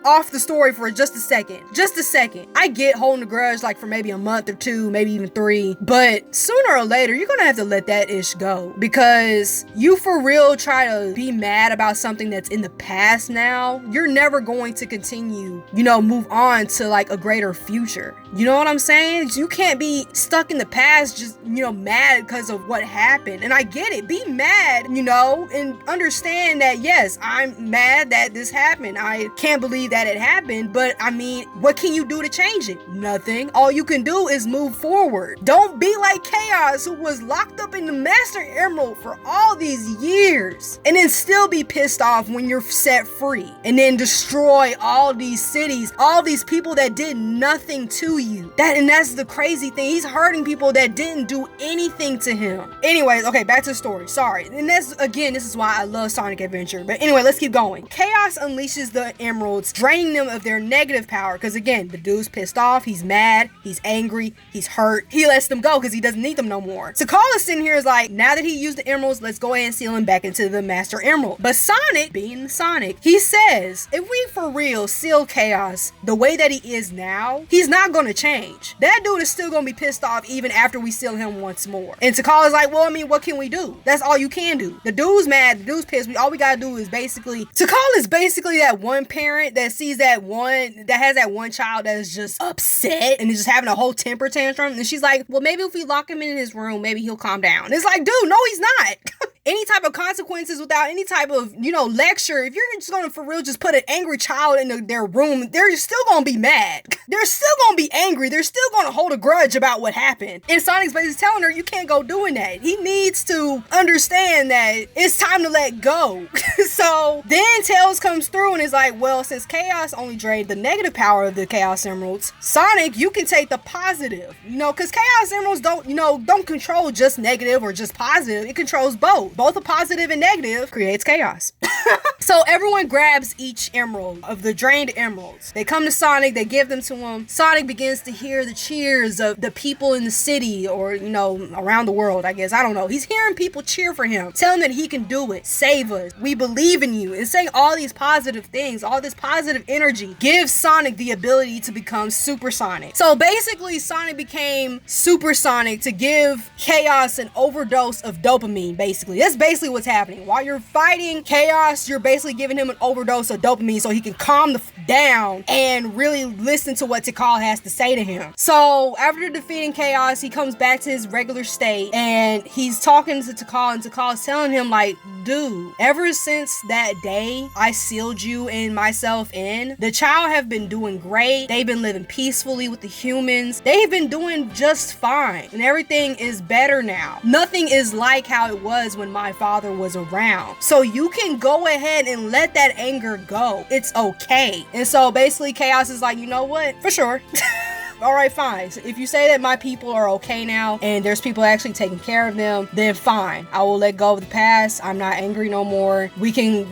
off the story for just a second. Just a second. I get holding a grudge like for maybe a month or two, maybe even 3, but sooner or later you're gonna have to let that ish go, because you for real try to be mad about something that's in the past now, you're never going to continue, move on to like a greater future. You know what I'm saying? You can't be stuck in the past just, mad because of what happened. And I get it. Be mad, and understand that, yes, I'm mad that this happened. I can't believe that it happened. But I mean, what can you do to change it? Nothing. All you can do is move forward. Don't be like Chaos, who was locked up in the Master Emerald for all these years, and then still be pissed off when you're set free, and then destroy all these cities, all these people that did nothing to you. That's the crazy thing. He's hurting people that didn't do anything to him. Anyways, okay, back to the story. Sorry. And this is why I love Sonic Adventure. But anyway, let's keep going. Chaos unleashes the emeralds, draining them of their negative power. Because again, the dude's pissed off. He's mad. He's angry. He's hurt. He lets them go because he doesn't need them no more. So Tikal in here is like, now that he used the emeralds, let's go ahead and seal him back into the Master Emerald. But Sonic, being Sonic, he says, if we for real seal Chaos the way that he is now, he's not going to change. That dude is still going to be pissed off even after we seal him once more. And Tikal is like, well, I mean, what can we do? That's all you can do. The dude's mad. The dude's pissed. All we got to do is basically, Tikal is basically that one parent that sees that has that one child that is just upset and is just having a whole temper tantrum. And she's like, well, maybe if we lock him in his room, maybe he'll calm down. And it's like, dude, no, he's not. Any type of consequences without any type of, lecture. If you're just gonna for real just put an angry child in their room, they're still gonna be mad. They're still gonna be angry. They're still gonna hold a grudge about what happened. And Sonic's basically telling her, you can't go doing that. He needs to understand that it's time to let go. So then Tails comes through and is like, well, since Chaos only drained the negative power of the Chaos Emeralds, Sonic, you can take the positive. Because Chaos Emeralds don't control just negative or just positive. It controls both. Both a positive and negative creates chaos. So everyone grabs each emerald of the drained emeralds. They come to Sonic, they give them to him. Sonic begins to hear the cheers of the people in the city or, around the world, I guess. I don't know. He's hearing people cheer for him, tell him that he can do it, save us, we believe in you, and saying all these positive things, all this positive energy gives Sonic the ability to become supersonic. So basically, Sonic became supersonic to give Chaos an overdose of dopamine, basically. That's basically what's happening. While you're fighting Chaos, you're basically giving him an overdose of dopamine so he can calm down and really listen to what Tikal has to say to him. So after defeating Chaos, he comes back to his regular state and he's talking to Tikal, and Tikal's telling him like, dude, ever since that day I sealed you and myself in, the child have been doing great. They've been living peacefully with the humans. They've been doing just fine and everything is better now. Nothing is like how it was when my father was around. So you can go ahead and let that anger go. It's okay. And so basically Chaos is like, you know what? For sure. All right, fine. So if you say that my people are okay now and there's people actually taking care of them, then fine. I will let go of the past. I'm not angry no more. We can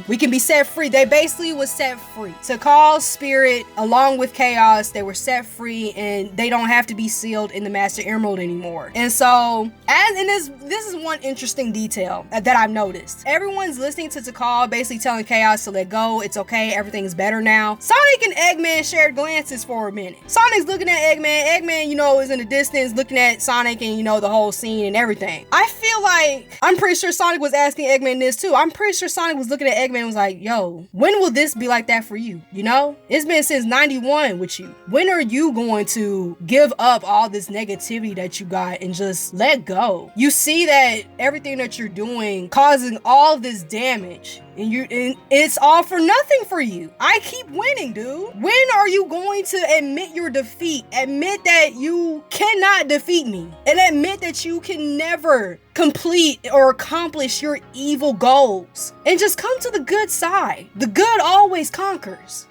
be set free. They basically was set free. Tikal's spirit, along with Chaos, they were set free and they don't have to be sealed in the Master Emerald anymore. And so, this is one interesting detail that I've noticed. Everyone's listening to Tikal, basically telling Chaos to let go. It's okay. Everything's better now. Sonic and Eggman shared glances for a minute. Sonic's looking at Eggman. Eggman, is in the distance looking at Sonic and, the whole scene and everything. I feel like, I'm pretty sure Sonic was asking Eggman this too. I'm pretty sure Sonic was looking at Eggman and was like, yo, when will this be like that for you? It's been since 91 with you. When are you going to give up all this negativity that you got and just let go? You see that everything that you're doing causing all this damage. and it's all for nothing for you. I keep winning, dude. When are you going to admit your defeat? Admit that you cannot defeat me, and admit that you can never complete or accomplish your evil goals, and just come to the good side. The good always conquers.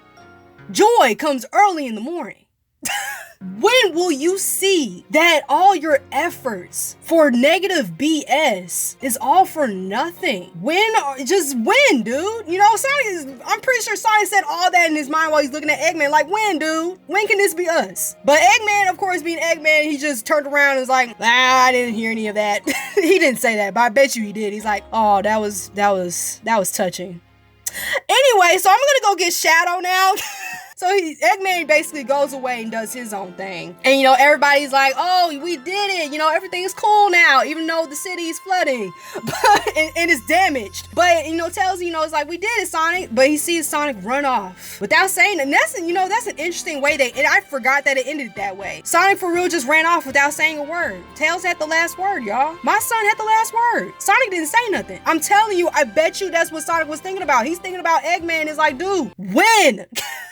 Joy comes early in the morning. When will you see that all your efforts for negative BS is all for nothing? Just win, dude. You know, I'm pretty sure Sonic said all that in his mind while he's looking at Eggman, like, when, dude? When can this be us? But Eggman, of course, being Eggman, he just turned around and was like, I didn't hear any of that. He didn't say that, but I bet you he did. He's like, oh, that was touching. Anyway, so I'm gonna go get Shadow now. So Eggman basically goes away and does his own thing. And, everybody's like, oh, we did it. Everything's cool now, even though the city is flooding and it's damaged. But, Tails, it's like, we did it, Sonic. But he sees Sonic run off without saying it. And that's an interesting way and I forgot that it ended that way. Sonic for real just ran off without saying a word. Tails had the last word, y'all. My son had the last word. Sonic didn't say nothing. I'm telling you, I bet you that's what Sonic was thinking about. He's thinking about Eggman. It's like, dude, win.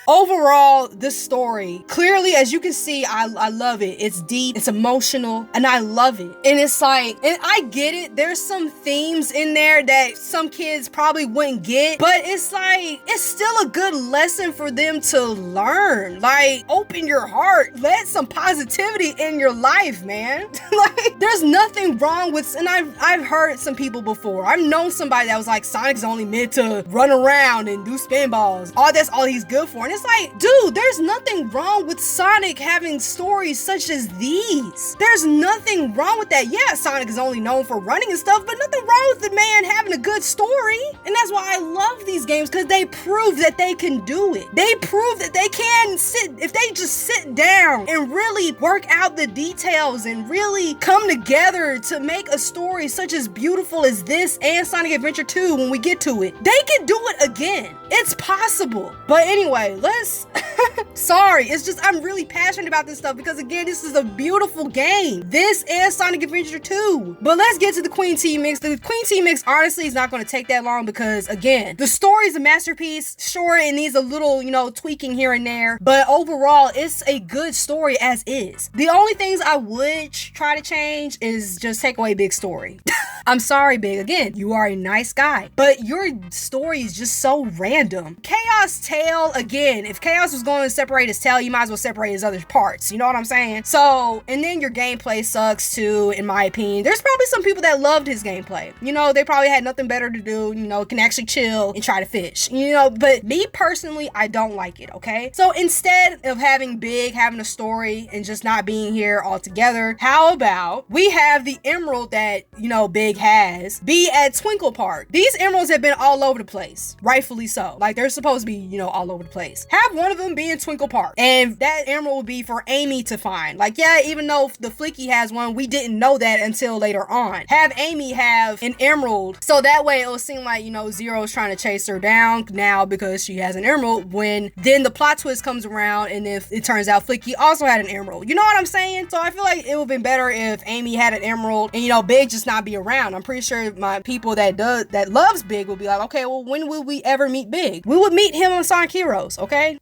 Overall, this story, clearly, as you can see, I love it. It's deep, it's emotional, and I love it. And it's like, and I get it, there's some themes in there that some kids probably wouldn't get, but it's like, it's still a good lesson for them to learn. Like, open your heart, let some positivity in your life, man. Like, there's nothing wrong with, and I've heard some people before. I've known somebody that was like, Sonic's only meant to run around and do spinballs. That's all he's good for. And it's like, dude, there's nothing wrong with Sonic having stories such as these. There's nothing wrong with that. Yeah, Sonic is only known for running and stuff, but nothing wrong with the man having a good story. And that's why I love these games, because they prove that they can do it. They prove that they can if they just sit down and really work out the details and really come together to make a story such as beautiful as this and Sonic Adventure 2 when we get to it. They can do it again. It's possible. But anyway, sorry, it's just, I'm really passionate about this stuff because, again, this is a beautiful game. This and Sonic Adventure 2. But let's get to the Queen T Mix. The Queen T Mix, honestly, is not going to take that long because, again, the story is a masterpiece. Sure, it needs a little, tweaking here and there, but overall, it's a good story as is. The only things I would try to change is just take away Big's story. I'm sorry, Big. Again, you are a nice guy, but your story is just so random. Chaos tail, again, if Chaos was going to separate his tail, you might as well separate his other parts. You know what I'm saying? So, and then your gameplay sucks too, in my opinion. There's probably some people that loved his gameplay. They probably had nothing better to do, can actually chill and try to fish. But me personally, I don't like it, okay? So instead of having Big having a story and just not being here altogether, how about we have the emerald that, Big has be at Twinkle Park. These emeralds have been all over the place, rightfully so. Like, they're supposed to be, all over the place. Have one of them be in Twinkle Park, and that emerald will be for Amy to find. Like, yeah, even though the Fleeky has one, we didn't know that until later on. Have Amy have an emerald, so that way it'll seem like, Zero's trying to chase her down now because she has an emerald, when then the plot twist comes around and if it turns out Fleeky also had an emerald. You know what I'm saying? So I feel like it would have been better if Amy had an emerald and, Big just not be around. I'm pretty sure my people that loves Big will be like, okay, well, when will we ever meet Big? We would meet him on Sonic Heroes, okay?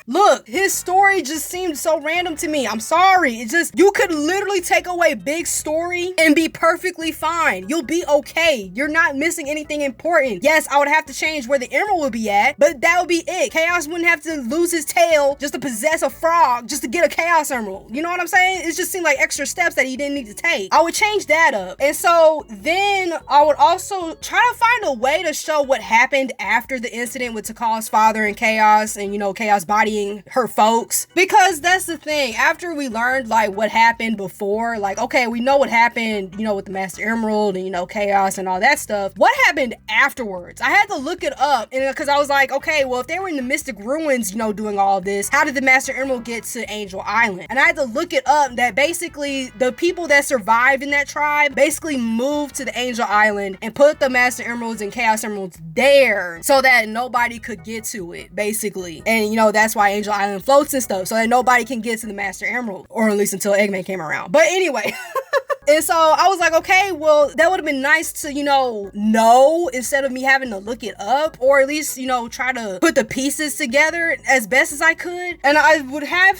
Look, his story just seemed so random to me. I'm sorry. It's just, you could literally take away Big's story and be perfectly fine. You'll be okay. You're not missing anything important. Yes, I would have to change where the emerald would be at, but that would be it. Chaos wouldn't have to lose his tail just to possess a frog just to get a Chaos Emerald. You know what I'm saying? It just seemed like extra steps that he didn't need to take. I would change that up. And so then I would also try to find a way to show what happened after the incident with Takal's father and Chaos and, Chaos bodying her folks, because that's the thing. After we learned like what happened before, like, okay, we know what happened, with the Master Emerald and Chaos and all that stuff. What happened afterwards? I had to look it up, and because I was like, okay, well, if they were in the Mystic Ruins, doing all of this, how did the Master Emerald get to Angel Island? And I had to look it up that basically the people that survived in that tribe basically moved to the Angel Island and put the Master Emeralds and Chaos Emeralds there so that nobody could get to it, basically. And that's why Angel Island floats and stuff, so that nobody can get to the Master Emerald, or at least until Eggman came around. But anyway, And so I was like, okay, well, that would have been nice to, know instead of me having to look it up, or at least, try to put the pieces together as best as I could. And I would have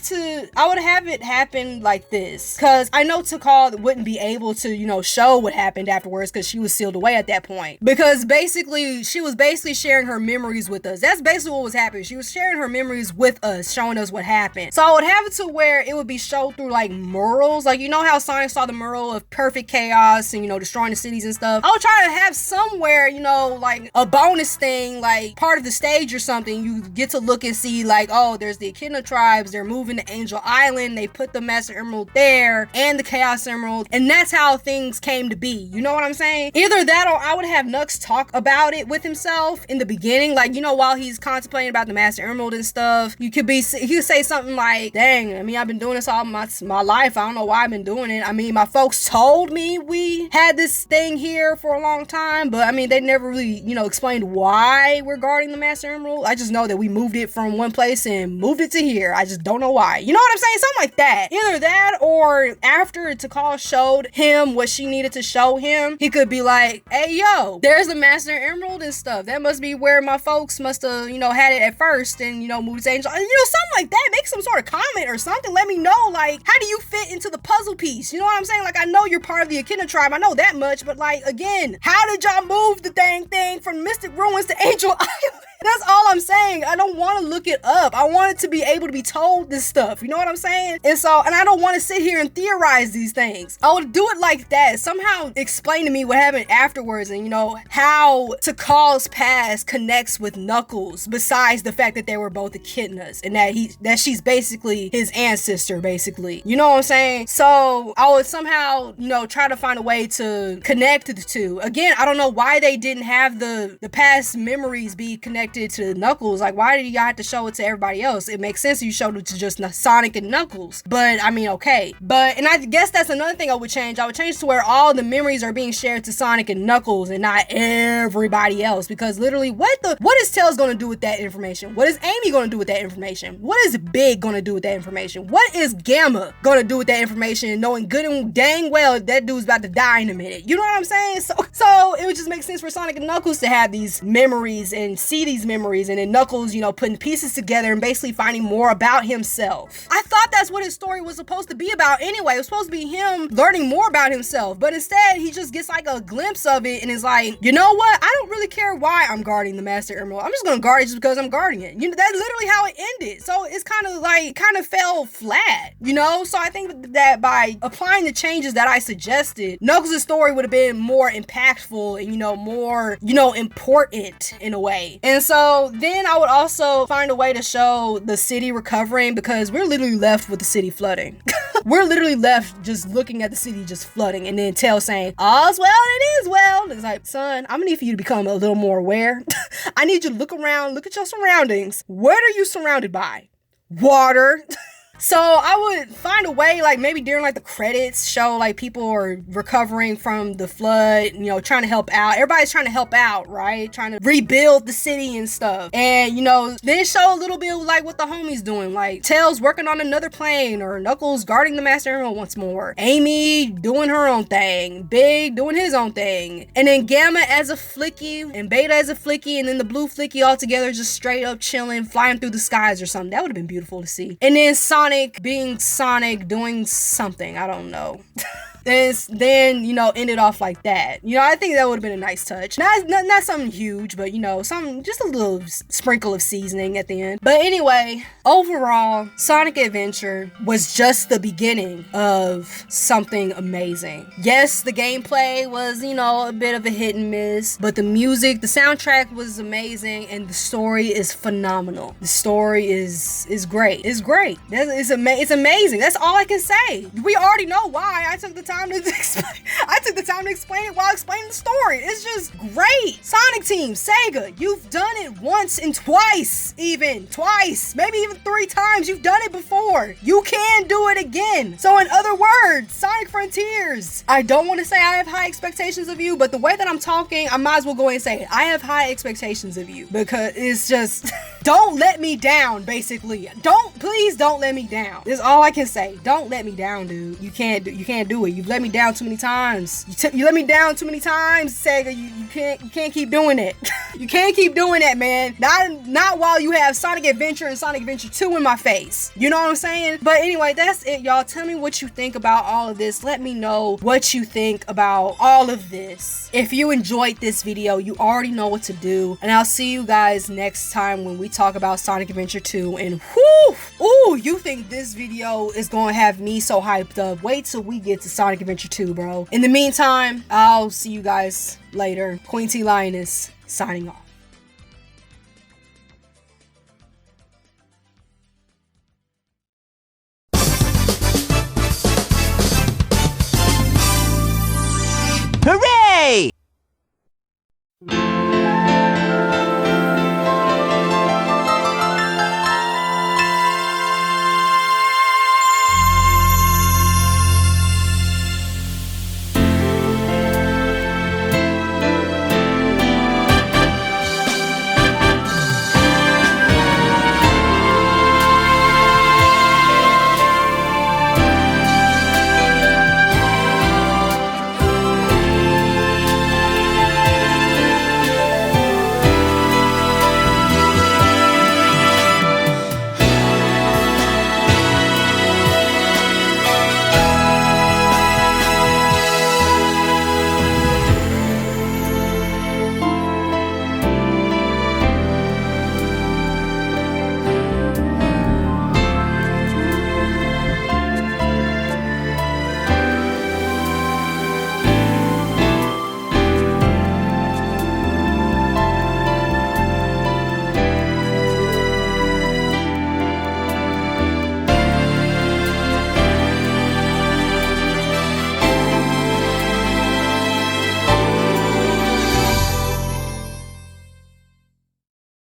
it happen like this, because I know Takal wouldn't be able to, show what happened afterwards because she was sealed away at that point. Because basically, she was basically sharing her memories with us. That's basically what was happening. She was sharing her memories with us, showing us what happened. So I would have it to where it would be showed through like murals. Like, how Sonic saw the mural of perfect chaos and, destroying the cities and stuff. I would try to have somewhere, like a bonus thing, like part of the stage or something. You get to look and see like, oh, there's the Echidna tribes. They're moving to Angel Island. They put the Master Emerald there and the Chaos Emerald. And that's how things came to be. You know what I'm saying? Either that or I would have Nux talk about it with himself in the beginning. Like, while he's contemplating about the Master Emerald and stuff, he could say something like, dang, I've been doing this all my life. I don't know why I've been doing it. My folks told me we had this thing here for a long time, but they never really, explained why we're guarding the Master Emerald. I just know that we moved it from one place and moved it to here. I just don't know why. You know what I'm saying? Something like that. Either that or after Takal showed him what she needed to show him, he could be like, hey, yo, there's the Master Emerald and stuff. That must be where my folks must have, had it at first and, moved to Angel. Something like that. Make some sort of comment or something. Let me know, like, how do you fit into the puzzle piece? You know what I'm saying? Like, I know you're part of the Echidna tribe. I know that much, but like, again, how did y'all move the dang thing from Mystic Ruins to Angel Island? That's all I'm saying. I don't want to look it up. I want it to be able to be told this stuff. You know what I'm saying? And I don't want to sit here and theorize these things. I would do it like that. Somehow explain to me what happened afterwards and, how Takal's past connects with Knuckles, besides the fact that they were both echidnas and that she's basically his ancestor, basically. You know what I'm saying? So I would somehow, try to find a way to connect the two. Again, I don't know why they didn't have the past memories be connected to Knuckles. Like, why did you have to show it to everybody else? It makes sense if you showed it to just Sonic and Knuckles. But okay. And I guess that's another thing I would change. I would change to where all the memories are being shared to Sonic and Knuckles and not everybody else. Because literally, what is Tails gonna do with that information? What is Amy gonna do with that information? What is Big gonna do with that information? What is Gamma gonna do with that information, knowing good and dang well that dude's about to die in a minute? You know what I'm saying? So it would just make sense for Sonic and Knuckles to have these memories and see these memories, and then Knuckles, putting pieces together and basically finding more about himself. I thought that's what his story was supposed to be about anyway. It was supposed to be him learning more about himself, but instead he just gets like a glimpse of it and is like, you know what? I don't really care why I'm guarding the Master Emerald. I'm just gonna guard it just because I'm guarding it. That's literally how it ended. So it's kind of fell flat, So I think that by applying the changes that I suggested, Knuckles' story would have been more impactful and, more, important in a way. And so then I would also find a way to show the city recovering, because we're literally left with the city flooding. We're literally left just looking at the city just flooding, and then Tails saying, all's well, it is well. It's like, son, I'm gonna need for you to become a little more aware. I need you to look around, look at your surroundings. What are you surrounded by? Water. So I would find a way, like maybe during like the credits show like people are recovering from the flood, trying to help out. Everybody's trying to help out, right? Trying to rebuild the city and stuff. And, then show a little bit of like what the homies doing, like Tails working on another plane, or Knuckles guarding the Master Emerald once more. Amy doing her own thing. Big doing his own thing. And then Gamma as a Flicky and Beta as a Flicky, and then the blue Flicky all together just straight up chilling, flying through the skies or something. That would have been beautiful to see. And then Sonic being Sonic, doing something, I don't know. Then end it off like that. I think that would have been a nice touch. Not something huge, but something, just a little sprinkle of seasoning at the end. But anyway, overall, Sonic Adventure was just the beginning of something amazing. Yes, the gameplay was, a bit of a hit and miss, but the music, the soundtrack was amazing, and the story is phenomenal. The story is great. It's great. It's amazing. That's all I can say. We already know why. I took the time to explain it while explaining the story. It's just great. Sonic Team, Sega, you've done it once and twice, maybe even 3 times. You've done it before. You can do it again. So in other words, Sonic Frontiers, I don't want to say I have high expectations of you, but the way that I'm talking, I might as well go ahead and say it. I have high expectations of you, because it's just Don't let me down, basically. Please don't let me down. That's all I can say. Don't let me down, dude. You can't do it. You've let me down too many times. You let me down too many times, Sega. You can't keep doing it. You can't keep doing that, man. Not while you have Sonic Adventure and Sonic Adventure 2 in my face. You know what I'm saying? But anyway, that's it, y'all. Tell me what you think about all of this. Let me know what you think about all of this. If you enjoyed this video, you already know what to do. And I'll see you guys next time when we talk about Sonic Adventure 2. And ooh, you think this video is gonna have me so hyped up. Wait till we get to Sonic Adventure 2, bro. In the meantime, I'll see you guys later. queenteelioness signing off.